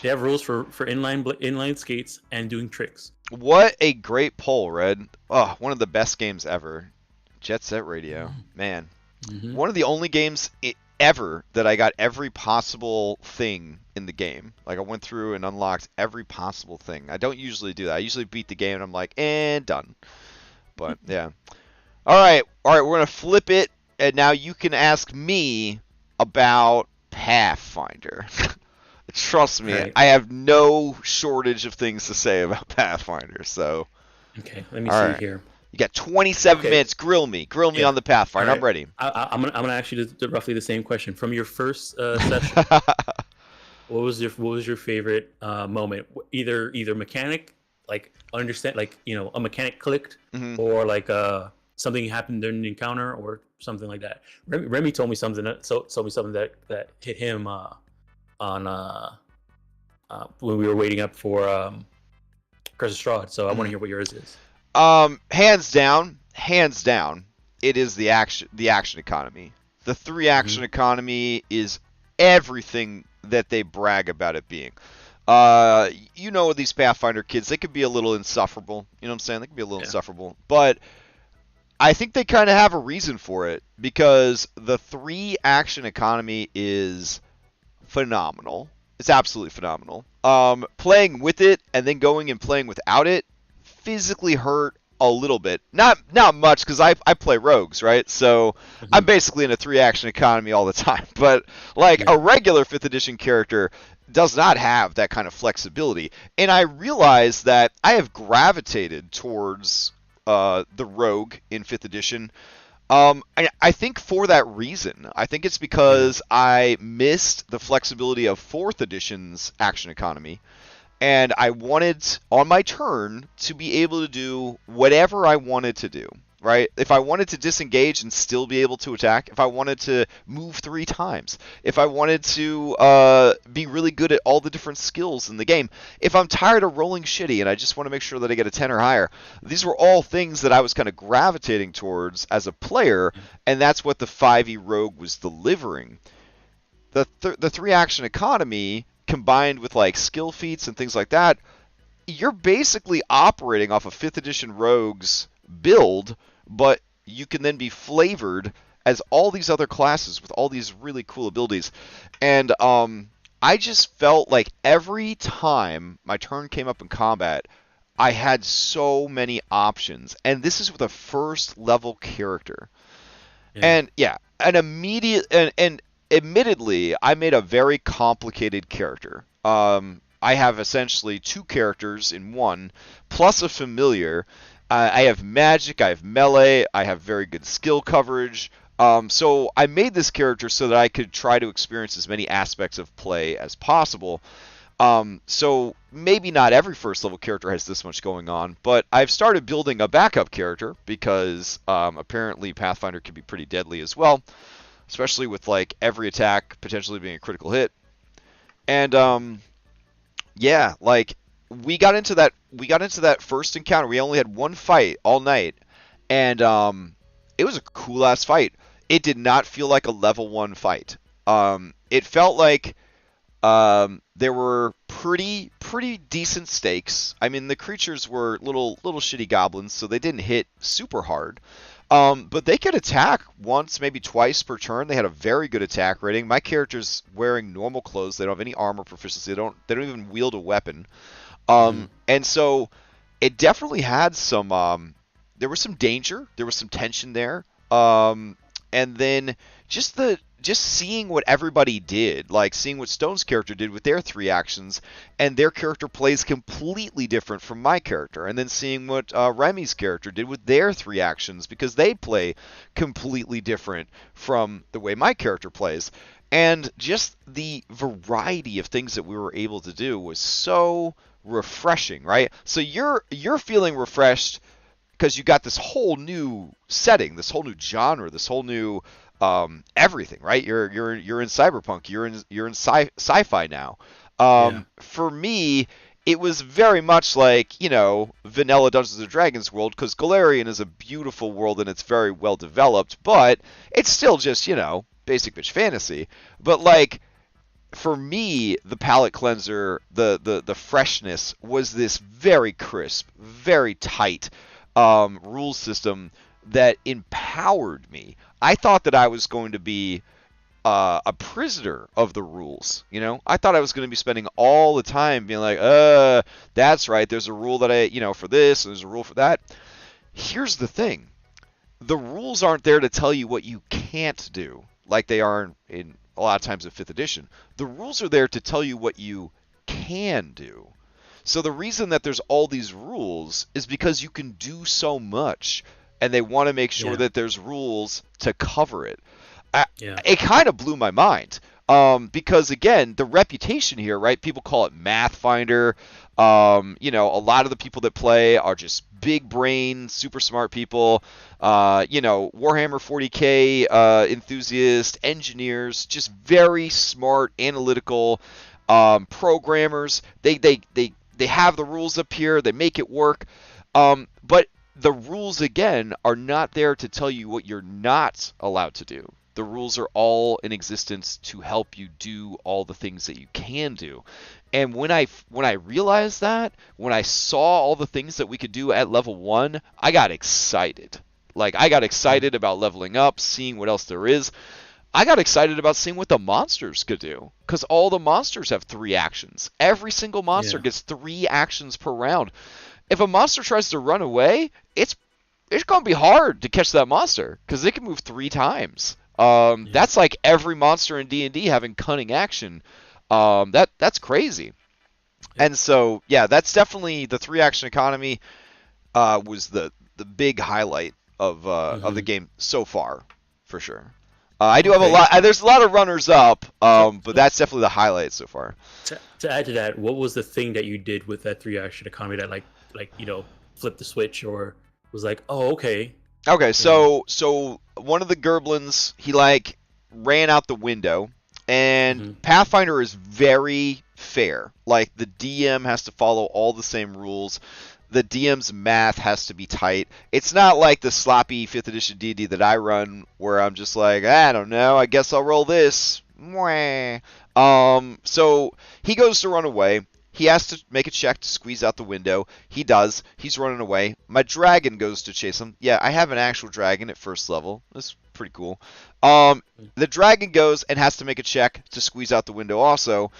[SPEAKER 2] have rules for inline skates and doing tricks.
[SPEAKER 1] What a great poll, Red. Oh, one of the best games ever. Jet Set Radio, man. One of the only games ever that I got every possible thing in the game. Like, I went through and unlocked every possible thing. I don't usually do that. I usually beat the game and I'm like, done. But yeah. All right, we're gonna flip it, and now you can ask me about Pathfinder. Trust me,
[SPEAKER 2] Right.
[SPEAKER 1] I have no shortage of things to say about Pathfinder. So,
[SPEAKER 2] Okay. Let me
[SPEAKER 1] all
[SPEAKER 2] see
[SPEAKER 1] right,
[SPEAKER 2] here.
[SPEAKER 1] you got 27
[SPEAKER 2] Okay.
[SPEAKER 1] minutes. Grill me
[SPEAKER 2] Yeah.
[SPEAKER 1] on the
[SPEAKER 2] All
[SPEAKER 1] Pathfinder. I'm
[SPEAKER 2] right.
[SPEAKER 1] ready.
[SPEAKER 2] I'm gonna ask you roughly the same question from your first session. What was your favorite moment? Either mechanic, like understand, like a mechanic clicked,
[SPEAKER 1] hmm
[SPEAKER 2] or like something happened during the encounter, or something like that. Remy told me something that hit him on when we were waiting up for Curse of Strahd. So I want to
[SPEAKER 1] hmm
[SPEAKER 2] hear what yours is.
[SPEAKER 1] hands down, it is the action economy. The three
[SPEAKER 2] Mm-hmm.
[SPEAKER 1] action economy is everything that they brag about it being. These Pathfinder kids, they could be a little insufferable. You know what I'm saying? They could be a little
[SPEAKER 2] Yeah.
[SPEAKER 1] insufferable. But I think they kind of have a reason for it because the three action economy is phenomenal. It's absolutely phenomenal. Playing with it and then going and playing without it physically hurt a little bit. Not much because I play rogues, right? So I'm
[SPEAKER 2] Mm-hmm.
[SPEAKER 1] basically in a three action economy all the time. But like
[SPEAKER 2] Yeah.
[SPEAKER 1] a regular fifth edition character does not have that kind of flexibility. And I realize that I have gravitated towards the rogue in fifth edition. I think for that reason. I think it's
[SPEAKER 2] Yeah.
[SPEAKER 1] because I missed the flexibility of fourth edition's action economy, and I wanted on my turn to be able to do whatever I wanted to do. Right? If I wanted to disengage and still be able to attack, if I wanted to move 3 times, if I wanted to be really good at all the different skills in the game, if I'm tired of rolling shitty and I just want to make sure that I get a 10 or higher, these were all things that I was kind of gravitating towards as a player, and that's what the 5e Rogue was delivering. The 3 action economy combined with like skill feats and things like that, you're basically operating off of 5th edition Rogue's build, but you can then be flavored as all these other classes with all these really cool abilities. And I just felt like every time my turn came up in combat, I had so many options. And this is with a first level character.
[SPEAKER 2] Yeah.
[SPEAKER 1] And yeah, and admittedly, I made a very complicated character. I have essentially 2 characters in one, plus a familiar. I have magic, I have melee, I have very good skill coverage. So I made this character so that I could try to experience as many aspects of play as possible. So maybe not every first level character has this much going on, but I've started building a backup character because apparently Pathfinder can be pretty deadly as well, especially with like every attack potentially being a critical hit. And yeah, like we got into that first encounter. We only had one fight all night, and it was a cool ass fight. It did not feel like a level 1 fight. It felt like there were pretty decent stakes. I mean, the creatures were little shitty goblins, so they didn't hit super hard. But they could attack once, maybe twice per turn. They had a very good attack rating. My character's wearing normal clothes. They don't have any armor proficiency. They don't even wield a weapon.
[SPEAKER 2] Mm-hmm.
[SPEAKER 1] And so it definitely had some. There was some danger. There was some tension there. And then just seeing what everybody did, like seeing what Stone's character did with their 3 actions, and their character plays completely different from my character, and then seeing what Remy's character did with their 3 actions, because they play completely different from the way my character plays. And just the variety of things that we were able to do was so refreshing, right? So you're feeling refreshed because you got this whole new setting, this whole new genre, this whole new everything, right? You're in cyberpunk, you're in sci-fi now.
[SPEAKER 2] Yeah.
[SPEAKER 1] For me, it was very much like vanilla Dungeons and Dragons world, because Galarian is a beautiful world and it's very well developed, but it's still just basic bitch fantasy. But like for me, the palate cleanser, the freshness was this very crisp, very tight rule system that empowered me. I thought that I was going to be a prisoner of the rules. I thought I was going to be spending all the time being like, that's right. There's a rule that for this, and there's a rule for that. Here's the thing. The rules aren't there to tell you what you can't do, like they are in a lot of times in 5th edition. The rules are there to tell you what you can do. So the reason that there's all these rules is because you can do so much, and they want to make sure that there's rules to cover it. It kind of blew my mind. Because again, the reputation here, right? People call it Math Finder. You know, a lot of the people that play are just big brain, super smart people. You know, Warhammer 40K enthusiasts, engineers, just very smart, analytical programmers. They have the rules up here. They make it work. But the rules again are not there to tell you what you're not allowed to do. The rules are all in existence to help you do all the things that you can do. And when I realized that, when I saw all the things that we could do at level 1, I got excited. Like, I got excited about leveling up, seeing what else there is. I got excited about seeing what the monsters could do, because all the monsters have 3 actions. Every single monster gets 3 actions per round. If a monster tries to run away, it's going to be hard to catch that monster, because they can move 3 times. That's like every monster in D&D having cunning action. That's crazy. And so, yeah, that's definitely the 3-action economy was the big highlight of the game so far, for sure. I do have a lot. There's a lot of runners up, but that's definitely the highlight so far.
[SPEAKER 2] To add to that, what was the thing that you did with that 3-action economy that like you know, flipped the switch or was like, oh, okay.
[SPEAKER 1] Okay, so one of the Gerblins, he like ran out the window, and Pathfinder is very fair. Like, the DM has to follow all the same rules. The DM's math has to be tight. It's not like the sloppy 5th edition D&D that I run, where I'm just like, I don't know, I guess I'll roll this. So he goes to run away. He has to make a check to squeeze out the window. He does. He's running away. My dragon goes to chase him. Yeah, I have an actual dragon at 1st level. That's pretty cool. The dragon goes and has to make a check to squeeze out the window also.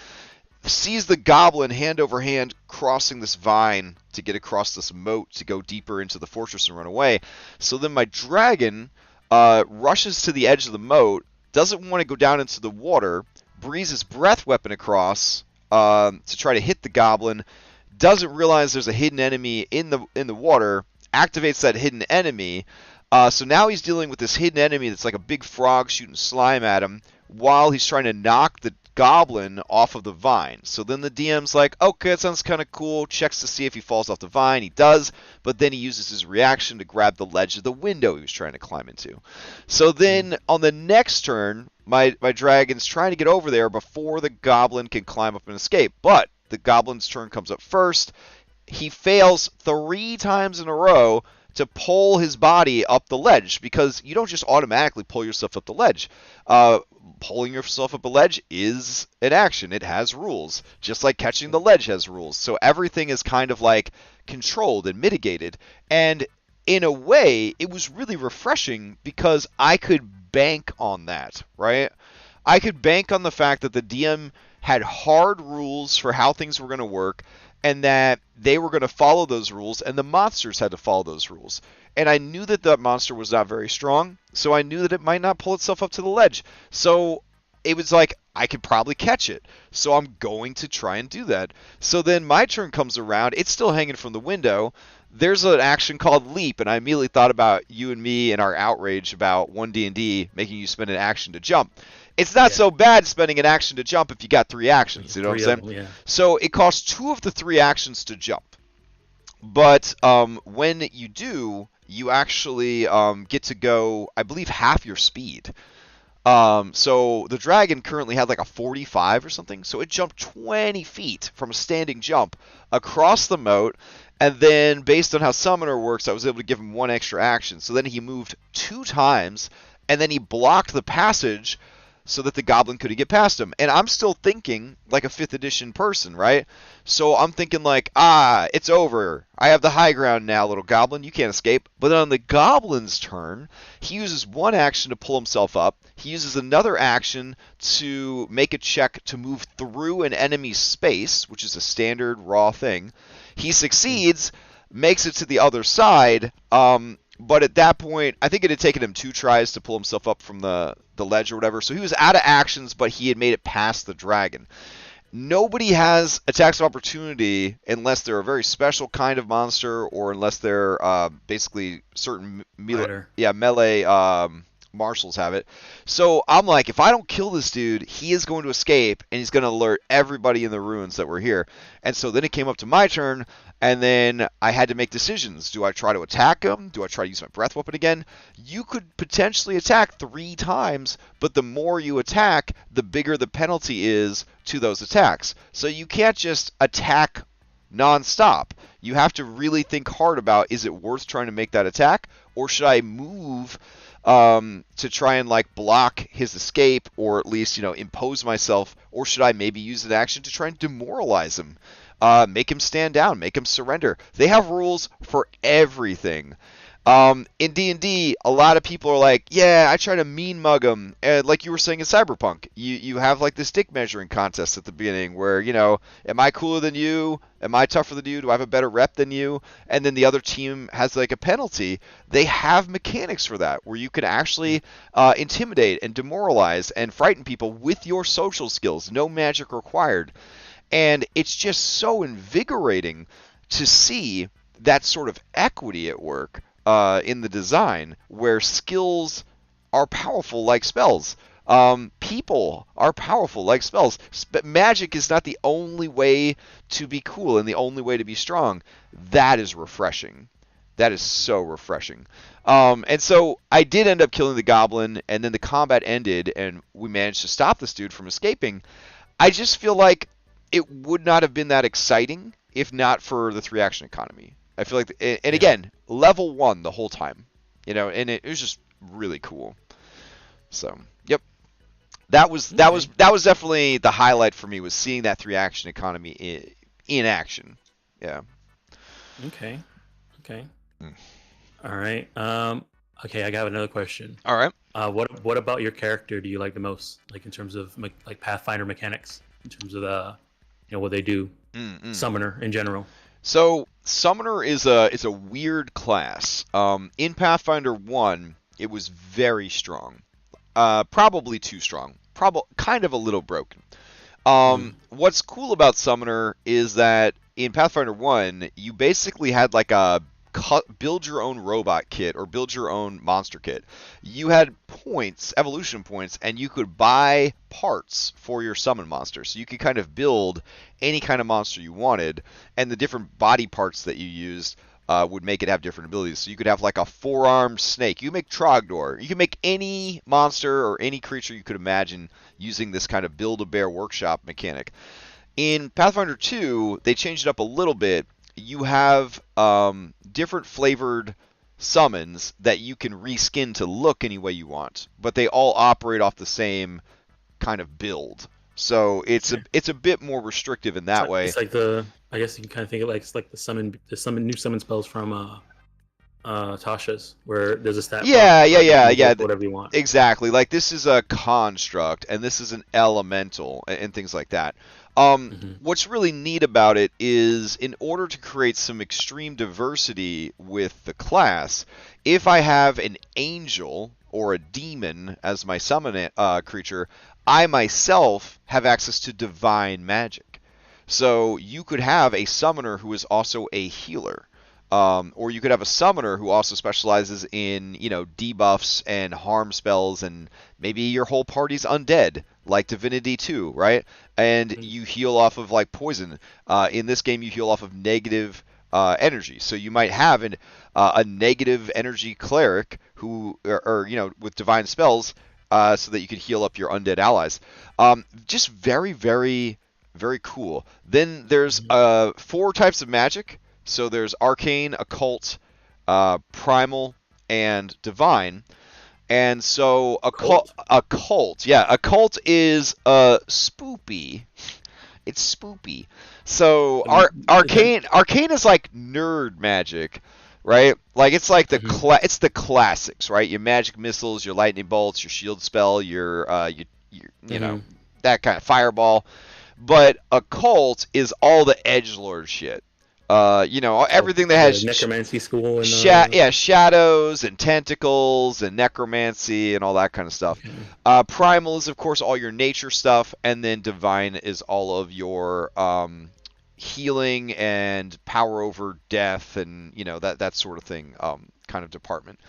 [SPEAKER 1] Sees the goblin hand over hand crossing this vine to get across this moat to go deeper into the fortress and run away. So then my dragon rushes to the edge of the moat, doesn't want to go down into the water, breathes his breath weapon across to try to hit the goblin, doesn't realize there's a hidden enemy in the water, activates that hidden enemy. So now he's dealing with this hidden enemy that's like a big frog shooting slime at him while he's trying to knock the goblin off of the vine. So then the DM's like, okay, that sounds kind of cool, checks to see if he falls off the vine. He does, but then he uses his reaction to grab the ledge of the window he was trying to climb into. So then on the next turn, my dragon's trying to get over there before the goblin can climb up and escape, but the goblin's turn comes up first. He fails 3 times in a row to pull his body up the ledge, because you don't just automatically pull yourself up the ledge. Pulling yourself up a ledge is an action. It has rules, just like catching the ledge has rules. So everything is kind of like controlled and mitigated. And in a way, it was really refreshing because I could bank on that, right? I could bank on the fact that the DM had hard rules for how things were going to work, and that they were going to follow those rules, and the monsters had to follow those rules. And I knew that that monster was not very strong, so I knew that it might not pull itself up to the ledge. So it was like, I could probably catch it, so I'm going to try and do that. So then my turn comes around, it's still hanging from the window. There's an action called Leap, and I immediately thought about you and me and our outrage about 1D&D making you spend an action to jump. It's not so bad spending an action to jump if you got 3 actions, you know what I'm saying? So it costs 2 of the 3 actions to jump. But when you do, you actually get to go, I believe, half your speed. So the dragon currently had like a 45 or something, so it jumped 20 feet from a standing jump across the moat, and then based on how Summoner works, I was able to give him 1 extra action. So then he moved 2 times, and then he blocked the passage so that the goblin couldn't get past him. And I'm still thinking like a 5th edition person, right? So I'm thinking like, it's over. I have the high ground now, little goblin. You can't escape. But then on the goblin's turn, he uses 1 action to pull himself up. He uses another action to make a check to move through an enemy's space, which is a standard raw thing. He succeeds. makes it to the other side. But at that point, I think it had taken him 2 tries to pull himself up from the ledge or whatever. So he was out of actions, but he had made it past the dragon. Nobody has attacks of opportunity unless they're a very special kind of monster, or unless they're basically certain melee marshals have it. So I'm like, if I don't kill this dude, he is going to escape, and he's going to alert everybody in the ruins that we're here. And so then it came up to my turn, and then I had to make decisions. Do I try to attack him? Do I try to use my breath weapon again? You could potentially attack 3 times, but the more you attack, the bigger the penalty is to those attacks. So you can't just attack non-stop. You have to really think hard about, is it worth trying to make that attack, or should I move to try and like block his escape, or at least, impose myself, or should I maybe use an action to try and demoralize him, make him stand down, make him surrender? They have rules for everything. In D&D, a lot of people are like, yeah, I try to mean mug them. Like you were saying in Cyberpunk, you have like this dick measuring contest at the beginning where, am I cooler than you? Am I tougher than you? Do I have a better rep than you? And then the other team has like a penalty. They have mechanics for that where you can actually intimidate and demoralize and frighten people with your social skills. No magic required. And it's just so invigorating to see that sort of equity at work. In the design, where skills are powerful like spells. People are powerful like spells. Magic is not the only way to be cool and the only way to be strong. That is refreshing. That is so refreshing. And so I did end up killing the goblin, and then the combat ended, and we managed to stop this dude from escaping. I just feel like it would not have been that exciting if not for the 3-action economy. I feel like, and again, level 1 the whole time, and it was just really cool. So, yep, that was definitely the highlight for me, was seeing that 3-action economy in action. Yeah.
[SPEAKER 2] Okay. All right. Okay, I got another question.
[SPEAKER 1] All right.
[SPEAKER 2] What about your character do you like the most, like in terms of like Pathfinder mechanics, in terms of what they do, Summoner in general?
[SPEAKER 1] So Summoner is a weird class. In Pathfinder 1, it was very strong. Probably too strong. Kind of a little broken. What's cool about Summoner is that in Pathfinder 1, you basically had like a build your own robot kit or build your own monster kit. You had points, evolution points, and you could buy parts for your summon monster. So you could kind of build any kind of monster you wanted, and the different body parts that you used would make it have different abilities. So you could have like a 4-armed snake. You make Trogdor. You can make any monster or any creature you could imagine using this kind of Build-A-Bear workshop mechanic. In Pathfinder 2, they changed it up a little bit. You have different flavored summons that you can reskin to look any way you want, but they all operate off the same kind of build. So it's a bit more restrictive in that way.
[SPEAKER 2] It's like I guess you can kind of think of it's like the new summon spells from Tasha's, where there's a stat.
[SPEAKER 1] Yeah.
[SPEAKER 2] Whatever you want.
[SPEAKER 1] Exactly. Like this is a construct, and this is an elemental, and things like that. What's really neat about it is, in order to create some extreme diversity with the class, if I have an angel or a demon as my summon creature, I myself have access to divine magic. So you could have a summoner who is also a healer. Or you could have a summoner who also specializes in, debuffs and harm spells, and maybe your whole party's undead, like Divinity 2, right? And you heal off of like poison. In this game, you heal off of negative energy. So you might have a negative energy cleric who, or with divine spells, so that you can heal up your undead allies. Just very, very, very cool. Then there's 4 types of magic. So there's arcane, occult, primal, and divine. And so occult is spoopy. It's spoopy. So arcane is like nerd magic, right? Like it's like it's the classics, right? Your magic missiles, your lightning bolts, your shield spell, your that kind of fireball. But occult is all the edgelord shit.
[SPEAKER 2] Oh,
[SPEAKER 1] everything that
[SPEAKER 2] the
[SPEAKER 1] has
[SPEAKER 2] necromancy school and
[SPEAKER 1] shadows and tentacles and necromancy and all that kind of stuff.
[SPEAKER 2] okay.
[SPEAKER 1] Primal is, of course, all your nature stuff, and then divine is all of your healing and power over death and that sort of thing kind of department.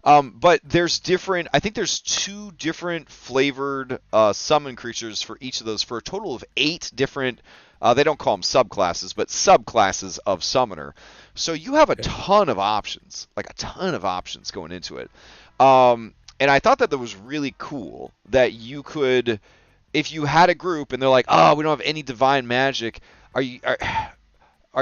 [SPEAKER 1] But there's different. I think there's 2 different flavored summon creatures for each of those, for a total of 8 different. They don't call them subclasses, but subclasses of summoner. So you have a
[SPEAKER 2] Okay.
[SPEAKER 1] ton of options, like a ton of options going into it. And I thought that was really cool that you could, if you had a group and they're like, oh, we don't have any divine magic. Are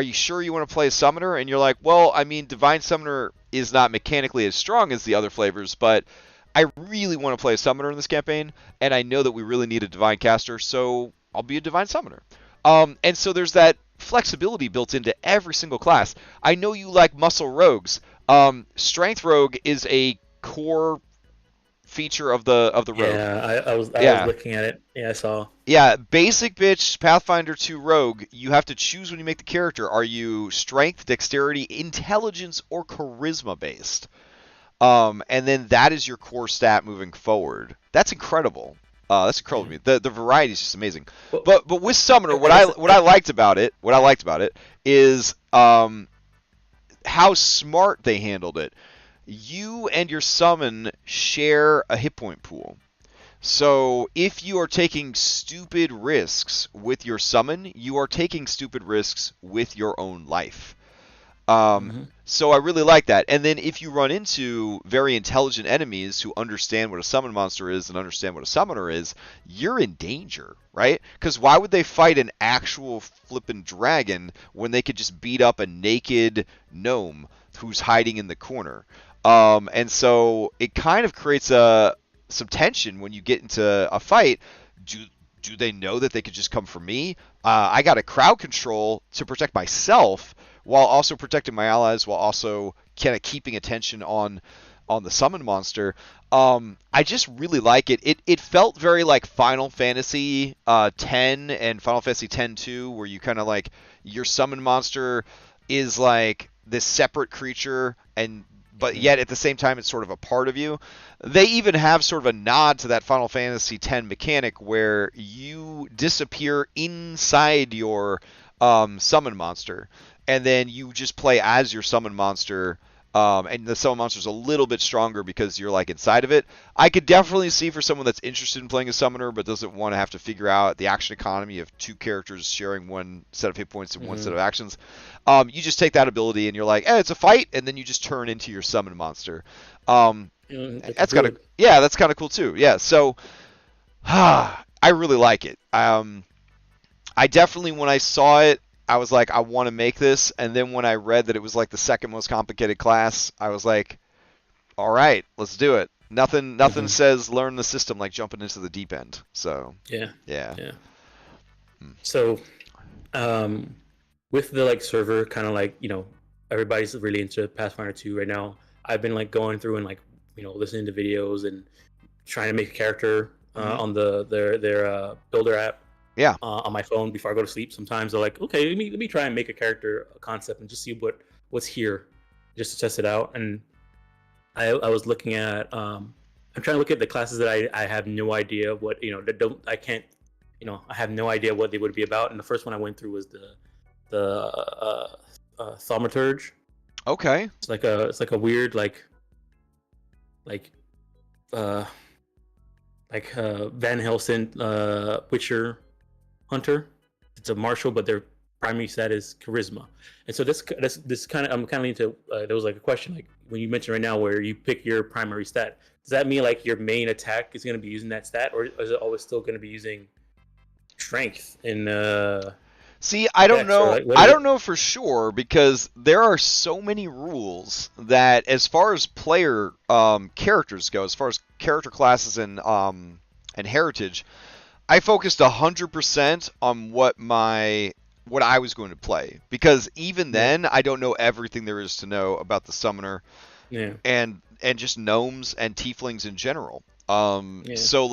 [SPEAKER 1] you sure you want to play a summoner? And you're like, well, I mean, divine summoner is not mechanically as strong as the other flavors, but I really want to play a summoner in this campaign, and I know that we really need a divine caster, so I'll be a divine summoner. And so there's that flexibility built into every single class. I know you like muscle rogues. Strength rogue is a core feature of the rogue.
[SPEAKER 2] Yeah, I was
[SPEAKER 1] Yeah.
[SPEAKER 2] looking at it. Yeah, I saw.
[SPEAKER 1] Yeah, basic bitch Pathfinder 2 Rogue, you have to choose when you make the character. Are you strength, dexterity, intelligence, or charisma based? And then that is your core stat moving forward. That's incredible. That's incredible to me. The variety is just amazing.
[SPEAKER 2] Well,
[SPEAKER 1] But with Summoner, what
[SPEAKER 2] guess-
[SPEAKER 1] I liked about it is how smart they handled it. You and your summon share a hit point pool. So if you are taking stupid risks with your summon, you are taking stupid risks with your own life. So I really like that. And then if you run into very intelligent enemies who understand what a summon monster is and understand what a summoner is, you're in danger, right? Because why would they fight an actual flippin' dragon when they could just beat up a naked gnome who's hiding in the corner? And so it kind of creates some tension when you get into a fight. Do they know that they could just come for me? I got to crowd control to protect myself while also protecting my allies, while also kind of keeping attention on the summon monster. I just really like it. It felt very like Final Fantasy X and Final Fantasy X-2, where you kind of like your summon monster is like this separate creature, but yet at the same time it's sort of a part of you. They even have sort of a nod to that Final Fantasy X mechanic where you disappear inside your summon monster, and then you just play as your summon monster, and the summon monster's a little bit stronger because you're like inside of it. I could definitely see for someone that's interested in playing a summoner but doesn't want to have to figure out the action economy of 2 characters sharing one set of hit points and one set of actions. You just take that ability and you're like, it's a fight, and then you just turn into your summon monster. That's kind of cool too. Yeah, so I really like it. I definitely, when I saw it, I was like, I want to make this. And then when I read that it was like the second most complicated class, I was like, all right, let's do it. Nothing says learn the system like jumping into the deep end. So
[SPEAKER 2] Yeah.
[SPEAKER 1] yeah.
[SPEAKER 2] So, with the server kind of everybody's really into Pathfinder 2 right now. I've been going through and listening to videos and trying to make a character on their builder app.
[SPEAKER 1] Yeah.
[SPEAKER 2] On my phone before I go to sleep. Sometimes they're like, okay, let me try and make a character, a concept, and just see what's here, just to test it out. And I was looking at, I'm trying to look at the classes that I have no idea what I have no idea what they would be about. And the first one I went through was the thaumaturge.
[SPEAKER 1] Okay.
[SPEAKER 2] It's like a weird Van Helsing Witcher hunter. It's a martial, but their primary stat is charisma. And so this kind of, I'm kind of into there was a question when you mentioned right now where you pick your primary stat, does that mean your main attack is going to be using that stat, or is it always still going to be using strength and
[SPEAKER 1] See, I don't know.
[SPEAKER 2] Or
[SPEAKER 1] I don't know for sure, because there are so many rules that, as far as player characters go, as far as character classes and heritage, I focused 100% on what I was going to play, because even then I don't know everything there is to know about the summoner, and just gnomes and tieflings in general. So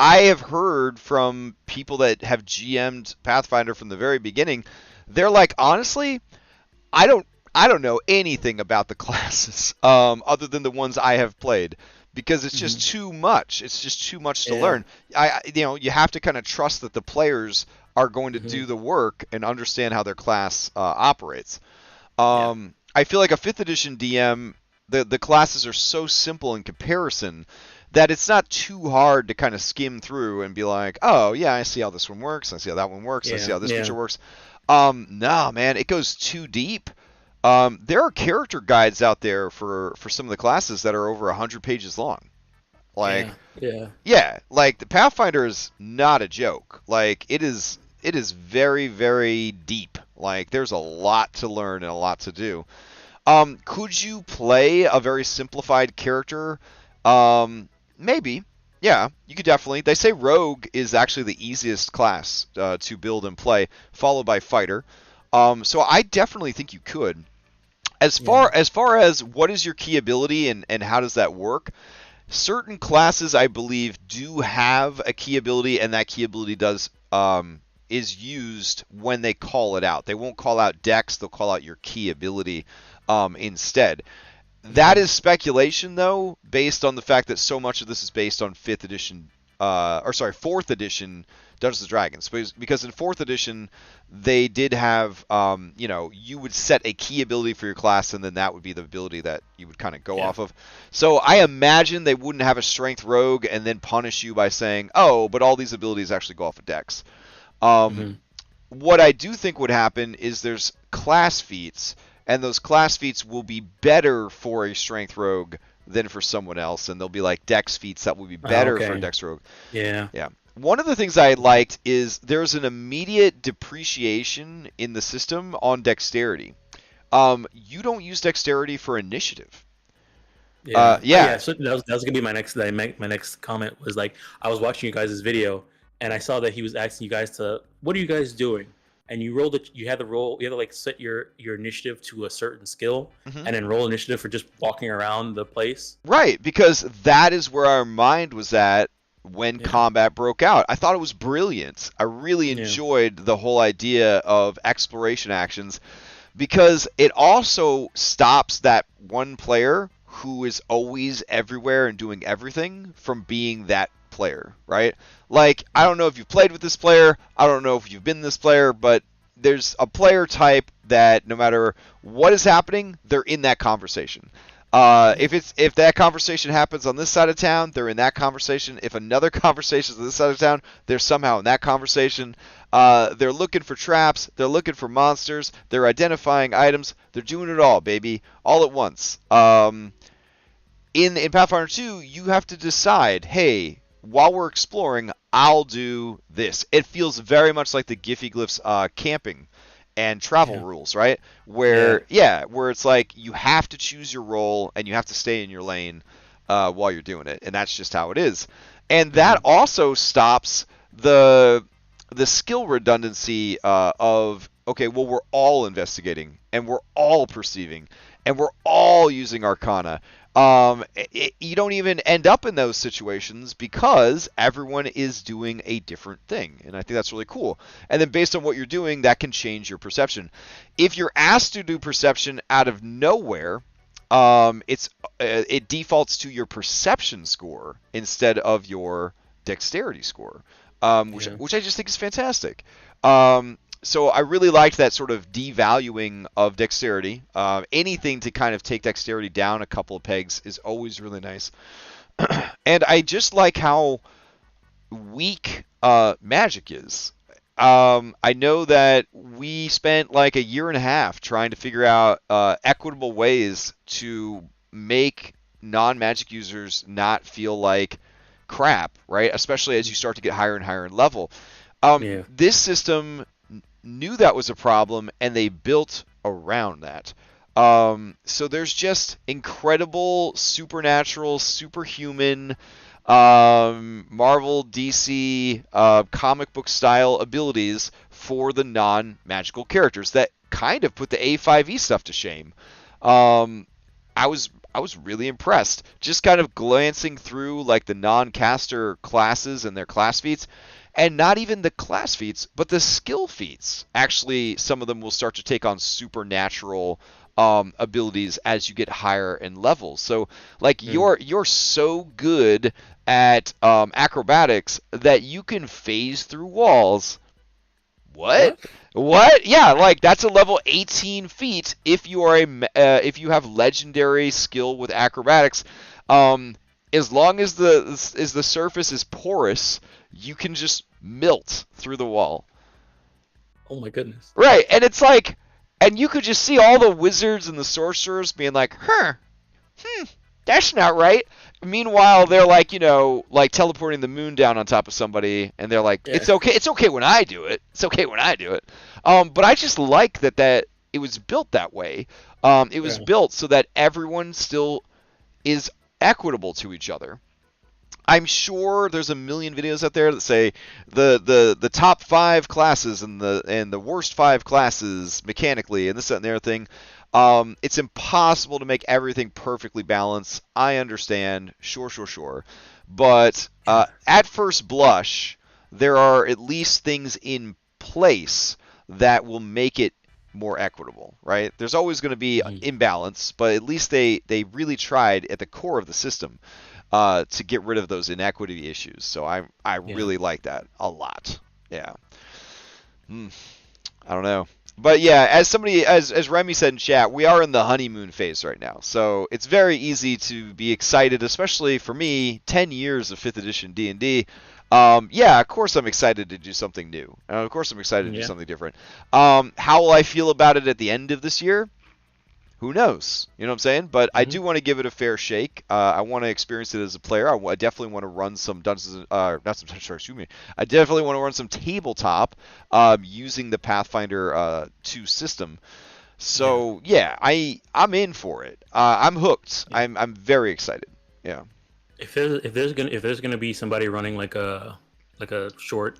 [SPEAKER 1] I have heard from people that have GM'd Pathfinder from the very beginning they're like, honestly, I don't I don't know anything about the classes other than the ones I have played because it's
[SPEAKER 2] Hmm.
[SPEAKER 1] just too much. It's just too much to
[SPEAKER 2] Yeah.
[SPEAKER 1] learn. You have to kind of trust that the players are going to
[SPEAKER 2] Hmm.
[SPEAKER 1] do the work and understand how their class operates.
[SPEAKER 2] Yeah.
[SPEAKER 1] I feel like a fifth edition DM, the classes are so simple in comparison that it's not too hard to kind of skim through and be like, oh yeah, I see how this one works, I see how that one works, I see
[SPEAKER 2] Yeah.
[SPEAKER 1] how this
[SPEAKER 2] Yeah.
[SPEAKER 1] feature works. No, man, it goes too deep. There are character guides out there for some of the classes that are over 100 pages long. Like,
[SPEAKER 2] Yeah. Yeah.
[SPEAKER 1] yeah, like the Pathfinder is not a joke. Like it is very very deep. Like there's a lot to learn and a lot to do. Could you play a very simplified character? Maybe. Yeah, you could definitely. They say Rogue is actually the easiest class to build and play, followed by Fighter. So I definitely think you could.
[SPEAKER 2] Yeah.
[SPEAKER 1] As far as what is your key ability and how does that work? Certain classes, I believe, do have a key ability, and that key ability does is used when they call it out. They won't call out Dex; they'll call out your key ability instead. That
[SPEAKER 2] Hmm.
[SPEAKER 1] is speculation, though, based on the fact that so much of this is based on fifth edition, or sorry, fourth edition Dungeons and Dragons. Because in fourth edition, they did have, you would set a key ability for your class, and then that would be the ability that you would kind of go
[SPEAKER 2] Yeah.
[SPEAKER 1] off of. So I imagine they wouldn't have a strength rogue and then punish you by saying, "Oh, but all these abilities actually go off of Dex." Um,
[SPEAKER 2] Hmm.
[SPEAKER 1] what I do think would happen is there's class feats, and those class feats will be better for a strength rogue than for someone else, and they'll be like dex feats that will be
[SPEAKER 2] Oh,
[SPEAKER 1] better for a
[SPEAKER 2] okay.
[SPEAKER 1] dex rogue.
[SPEAKER 2] Yeah.
[SPEAKER 1] Yeah. One of the things I liked is there's an immediate depreciation in the system on dexterity. You don't use dexterity for initiative.
[SPEAKER 2] Yeah. Oh,
[SPEAKER 1] Yeah.
[SPEAKER 2] yeah. So that was gonna be my next my next comment was like I was watching you guys' video and I saw that he was asking you guys to what are you guys doing? And you rolled it. You had to roll. You had to like set your initiative to a certain skill
[SPEAKER 1] Hmm.
[SPEAKER 2] and then roll initiative for just walking around the place.
[SPEAKER 1] Right, because that is where our mind was at when
[SPEAKER 2] Yeah.
[SPEAKER 1] combat broke out. I thought it was brilliant. I really
[SPEAKER 2] Yeah.
[SPEAKER 1] enjoyed the whole idea of exploration actions because it also stops that one player who is always everywhere and doing everything from being that player, right? Like, I don't know if you've played with this player, I don't know if you've been this player, but there's a player type that no matter what is happening, they're in that conversation.
[SPEAKER 2] Yeah.
[SPEAKER 1] If that conversation happens on this side of town, they're in that conversation. If another conversation is on this side of town, they're somehow in that conversation. They're looking for traps. They're looking for monsters. They're identifying items. They're doing it all, baby, all at once. In Pathfinder 2, you have to decide, hey, while we're exploring, I'll do this. It feels very much like the Giphy Glyphs camping and travel
[SPEAKER 2] Yeah.
[SPEAKER 1] rules, right?
[SPEAKER 2] Yeah.
[SPEAKER 1] Where it's like you have to choose your role and you have to stay in your lane while you're doing it, and that's just how it is. And that
[SPEAKER 2] Hmm.
[SPEAKER 1] also stops the skill redundancy of okay, well we're all investigating and we're all perceiving and we're all using Arcana. You don't even end up in those situations because everyone is doing a different thing, and I think that's really cool. And then based on what you're doing, that can change your perception. If you're asked to do perception out of nowhere, it defaults to your perception score instead of your dexterity score,
[SPEAKER 2] Yeah.
[SPEAKER 1] which I just think is fantastic. So I really liked that sort of devaluing of dexterity. Anything to kind of take dexterity down a couple of pegs is always really nice. And I just like how weak magic is. I know that we spent like a year and a half trying to figure out equitable ways to make non-magic users not feel like crap, right? Especially as you start to get higher and higher in level.
[SPEAKER 2] Yeah.
[SPEAKER 1] This system knew that was a problem and they built around that. So there's just incredible, supernatural, superhuman, Marvel, DC, comic book style abilities for the non-magical characters that kind of put the A5E stuff to shame. Um, I was really impressed. Just kind of glancing through like the non-caster classes and their class feats, And not even the class feats, but the skill feats. Actually, some of them will start to take on supernatural abilities as you get higher in levels. So, like, you're so good at acrobatics that you can phase through walls. What?
[SPEAKER 2] What?
[SPEAKER 1] What? Yeah, like that's a level 18 feat if you are if you have legendary skill with acrobatics. Um, as long as the surface is porous, you can just melt through the wall.
[SPEAKER 2] Oh my goodness.
[SPEAKER 1] Right, and it's like, and you could just see all the wizards and the sorcerers being like, that's not right. Meanwhile, they're like, like teleporting the moon down on top of somebody, and they're like,
[SPEAKER 2] Yeah.
[SPEAKER 1] it's okay when I do it. It's okay when I do it. But I just like that it was built that way. It was
[SPEAKER 2] Yeah.
[SPEAKER 1] built so that everyone still is equitable to each other. I'm sure there's a million videos out there that say the top 5 classes and the worst 5 classes mechanically and this that and the other thing. It's impossible to make everything perfectly balanced. I understand, sure. But at first blush, there are at least things in place that will make it more equitable, right? There's always going to be imbalance, but at least they really tried at the core of the system to get rid of those inequity issues. So I really like that a lot. Yeah. I don't know. But yeah, as Remy said in chat, we are in the honeymoon phase right now. So it's very easy to be excited, especially for me, 10 years of 5th edition D&D. Yeah, of course I'm excited to do something new. Of course I'm excited to do something different. How will I feel about it at the end of this year? Who knows? You know what I'm saying? But I do want to give it a fair shake. I want to experience it as a player. I definitely want to run some Dungeons, not some Dungeons, excuse me. I definitely want to run some tabletop using the Pathfinder 2 system. So yeah, I'm in for it. I'm hooked.
[SPEAKER 2] Yeah.
[SPEAKER 1] I'm very excited. Yeah.
[SPEAKER 2] If there's gonna be somebody running like a short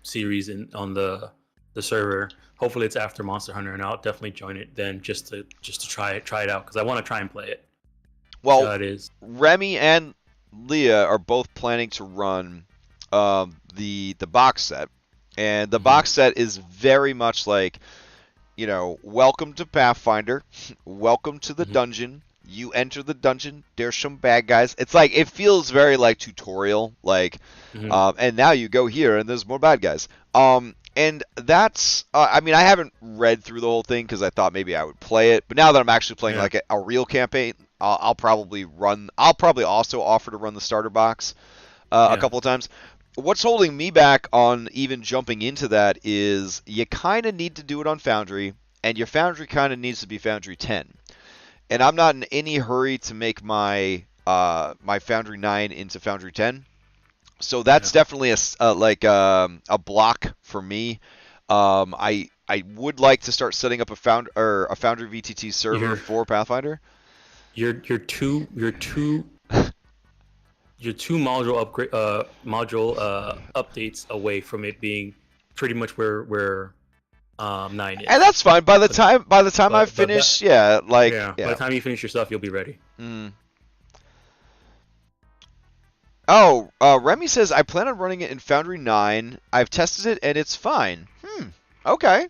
[SPEAKER 2] series on the server, hopefully it's after Monster Hunter, and I'll definitely join it then just to try it out because I want to try and play it.
[SPEAKER 1] Well,
[SPEAKER 2] it is.
[SPEAKER 1] Remy and Leah are both planning to run the box set, and the box set is very much like, welcome to Pathfinder, welcome to the dungeon. You enter the dungeon. There's some bad guys. It's like it feels very like tutorial, like, and now you go here and there's more bad guys. And that's, I mean, I haven't read through the whole thing because I thought maybe I would play it, but now that I'm actually playing like a real campaign, I'll probably also offer to run the starter box a couple of times. What's holding me back on even jumping into that is you kind of need to do it on Foundry, and your Foundry kind of needs to be Foundry 10. And I'm not in any hurry to make my my Foundry 9 into Foundry 10. So that's definitely a block for me. I would like to start setting up a Foundry VTT server for Pathfinder.
[SPEAKER 2] You're two module updates away from it being pretty much where 9 is.
[SPEAKER 1] And that's fine. By the time I finish, by the
[SPEAKER 2] time you finish your stuff, you'll be ready.
[SPEAKER 1] Oh, Remy says, I plan on running it in Foundry 9. I've tested it, and it's fine. Okay.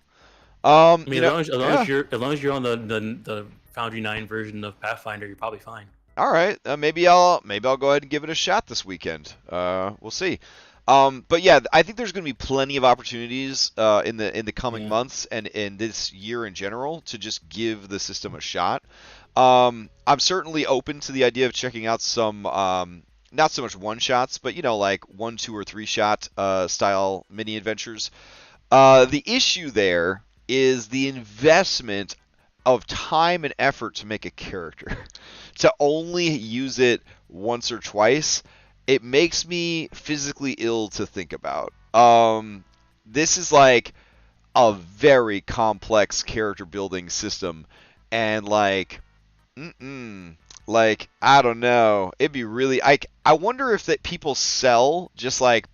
[SPEAKER 2] I mean, as long as you're on the Foundry 9 version of Pathfinder, you're probably fine.
[SPEAKER 1] All right. Maybe I'll go ahead and give it a shot this weekend. We'll see. But yeah, I think there's going to be plenty of opportunities in the coming months and in this year in general to just give the system a shot. I'm certainly open to the idea of checking out some not so much one shots, but like 1, 2, or 3 shot style mini adventures. The issue there is the investment of time and effort to make a character. To only use it once or twice, it makes me physically ill to think about. This is like a very complex character building system, and like I don't know. It'd be really. I wonder if that people sell just like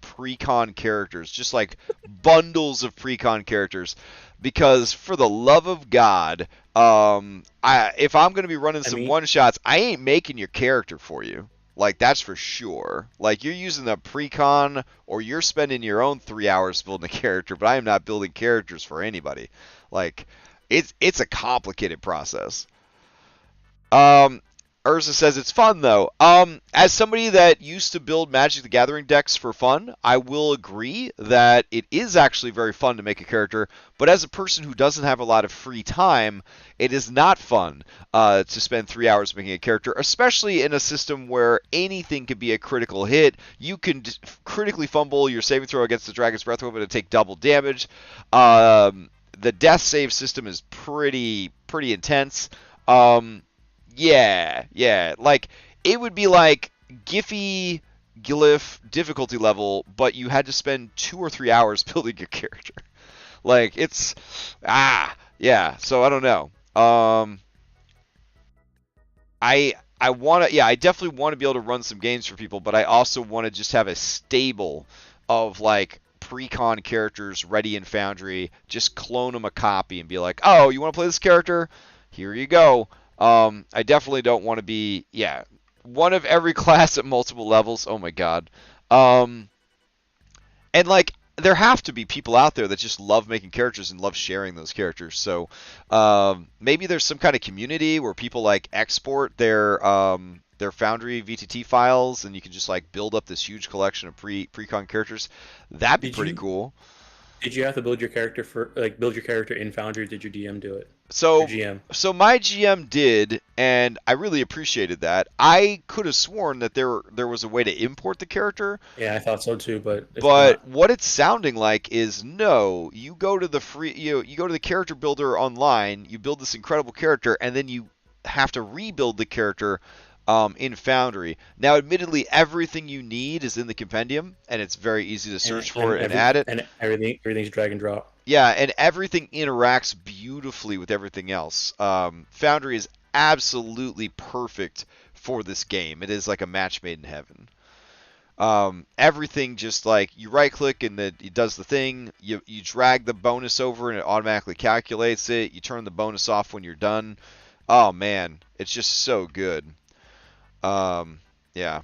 [SPEAKER 1] pre-con characters, just like bundles of pre-con characters, because for the love of God, if I'm gonna be running some one shots, I ain't making your character for you. Like, that's for sure. Like, you're using the pre-con, or you're spending your own 3 hours building a character, but I am not building characters for anybody. Like, it's a complicated process. Urza says it's fun though. As somebody that used to build Magic the Gathering decks for fun, I will agree that it is actually very fun to make a character. But as a person who doesn't have a lot of free time, it is not fun to spend 3 hours making a character, especially in a system where anything could be a critical hit. You can critically fumble your saving throw against the Dragon's Breath Weapon and take double damage. The death save system is pretty intense. Yeah. Like, it would be like Giphy Glyph difficulty level, but you had to spend 2 or 3 hours building your character. Like, it's... yeah, so I don't know. I definitely want to be able to run some games for people, but I also want to just have a stable of, like, pre-con characters ready in Foundry, just clone them a copy and be like, oh, you want to play this character? Here you go. I definitely don't want to be, one of every class at multiple levels. Oh my god. And like, there have to be people out there that just love making characters and love sharing those characters. So maybe there's some kind of community where people like export their Foundry VTT files, and you can just like build up this huge collection of pre-con characters. That'd be pretty cool.
[SPEAKER 2] Did you have to build your character in Foundry? Or did your DM do it?
[SPEAKER 1] So my GM did, and I really appreciated that. I could have sworn that there was a way to import the character.
[SPEAKER 2] Yeah, I thought so too, but
[SPEAKER 1] what it's sounding like is no. You go to the you go to the character builder online. You build this incredible character, and then you have to rebuild the character in Foundry. Now, admittedly, everything you need is in the compendium, and it's very easy to search for it and add it.
[SPEAKER 2] And everything's drag and drop.
[SPEAKER 1] Yeah, and everything interacts beautifully with everything else. Foundry is absolutely perfect for this game. It is like a match made in heaven. Everything just like you right click and it does the thing. You drag the bonus over and it automatically calculates it. You turn the bonus off when you're done. Oh man, it's just so good. Yeah.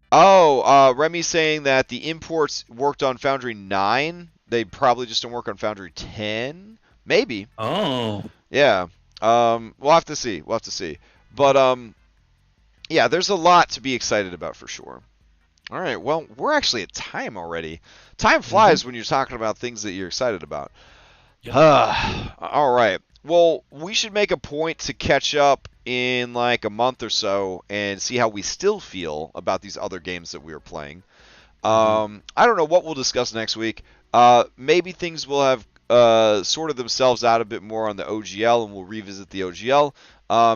[SPEAKER 1] Oh, Remy's saying that the imports worked on Foundry 9. They probably just don't work on Foundry 10. Maybe.
[SPEAKER 2] Oh.
[SPEAKER 1] Yeah. We'll have to see. But, yeah, there's a lot to be excited about for sure. All right. Well, we're actually at time already. Time flies when you're talking about things that you're excited about. Yep. All right. Well, we should make a point to catch up in like a month or so and see how we still feel about these other games that we are playing. I don't know what we'll discuss next week. Maybe things will have sorted themselves out a bit more on the OGL, and we'll revisit the OGL.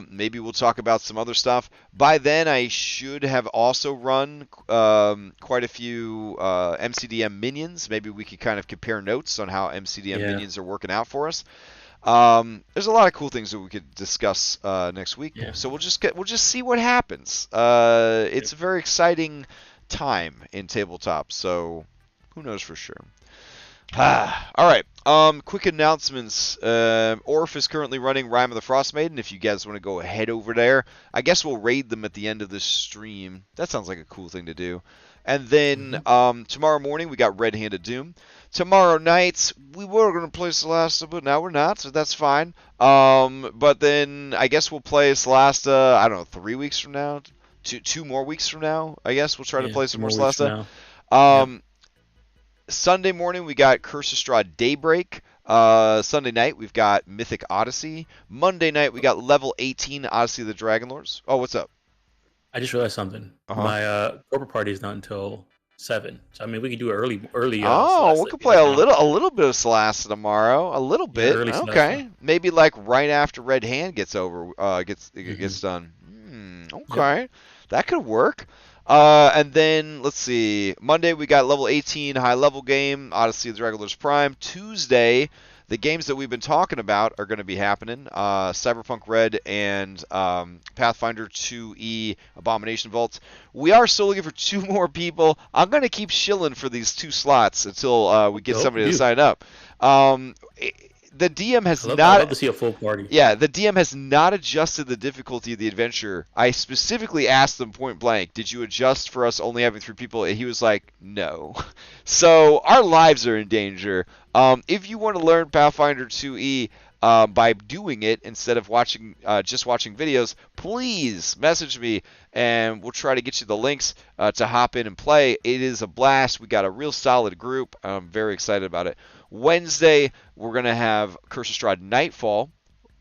[SPEAKER 1] Maybe we'll talk about some other stuff. By then, I should have also run quite a few MCDM minions. Maybe we could kind of compare notes on how MCDM minions are working out for us. There's a lot of cool things that we could discuss next week. Yeah. So we'll just see what happens. It's a very exciting time in tabletop. So who knows for sure. All right. Quick announcements. Orf is currently running Rime of the Frost Maiden. If you guys want to go head over there, I guess we'll raid them at the end of this stream. That sounds like a cool thing to do. And then tomorrow morning we got Red Handed Doom. Tomorrow night we were going to play Celasta, but now we're not, so that's fine. But then I guess we'll play Celasta, I don't know, 3 weeks from now? Two more weeks from now, I guess. We'll try to play some more Celasta. Sunday morning we got Curse of Straw Daybreak. Sunday night we've got Mythic Odyssey. Monday night we got level 18 Odyssey of the Dragonlords. Oh, what's up?
[SPEAKER 2] I just realized something. My corporate party is not until 7. So I mean, we could do early.
[SPEAKER 1] We could play a little bit of Celasta tomorrow. A little bit. Okay. Celasta. Maybe like right after Red Hand gets done. Okay. That could work. And then let's see. Monday we got level 18 high level game, Odyssey of the Dragonlords Prime. Tuesday, the games that we've been talking about are going to be happening. Cyberpunk Red and Pathfinder 2E Abomination Vault. We are still looking for 2 more people. I'm going to keep shilling for these 2 slots until we get somebody to sign up. the DM has
[SPEAKER 2] I
[SPEAKER 1] not.
[SPEAKER 2] love to see a full party.
[SPEAKER 1] Yeah, the DM has not adjusted the difficulty of the adventure. I specifically asked them point blank, "Did you adjust for us only having 3 people?" And he was like, "No." So our lives are in danger. If you want to learn Pathfinder 2e by doing it instead of just watching videos, please message me and we'll try to get you the links to hop in and play. It is a blast. We got a real solid group. I'm very excited about it. Wednesday, we're going to have Curse of Strahd Nightfall.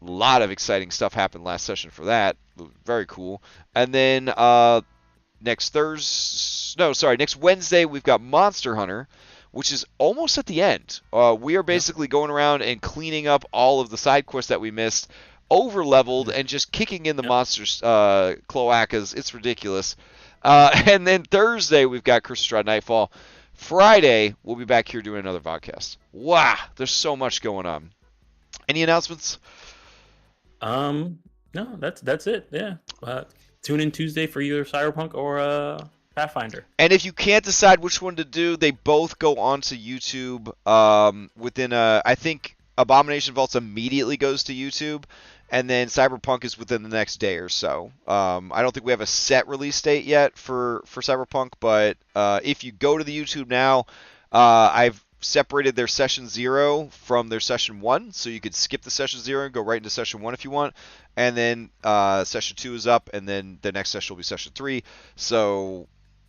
[SPEAKER 1] A lot of exciting stuff happened last session for that. Very cool. And then next Wednesday, we've got Monster Hunter, which is almost at the end. We are basically going around and cleaning up all of the side quests that we missed, over-leveled, and just kicking in the monsters' cloacas. It's ridiculous. And then Thursday, we've got Curse of Strahd Nightfall. Friday, we'll be back here doing another podcast. Wow, there's so much going on. Any announcements?
[SPEAKER 2] No, that's it. Yeah. Tune in Tuesday for either Cyberpunk or Pathfinder.
[SPEAKER 1] And if you can't decide which one to do, they both go onto YouTube. I think Abomination Vaults immediately goes to YouTube, and then Cyberpunk is within the next day or so. I don't think we have a set release date yet for Cyberpunk, but if you go to the YouTube now, I've separated their session 0 from their session 1, so you could skip the session 0 and go right into session 1 if you want, and then session 2 is up, and then the next session will be session 3. So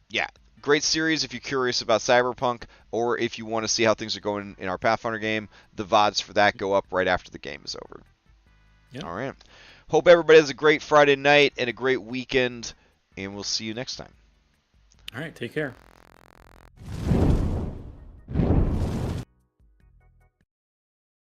[SPEAKER 1] yeah, great series if you're curious about Cyberpunk, or if you want to see how things are going in our Pathfinder game. The VODs for that go up right after the game is over.
[SPEAKER 2] Yep.
[SPEAKER 1] All right. Hope everybody has a great Friday night and a great weekend, and we'll see you next time.
[SPEAKER 2] All right, take care.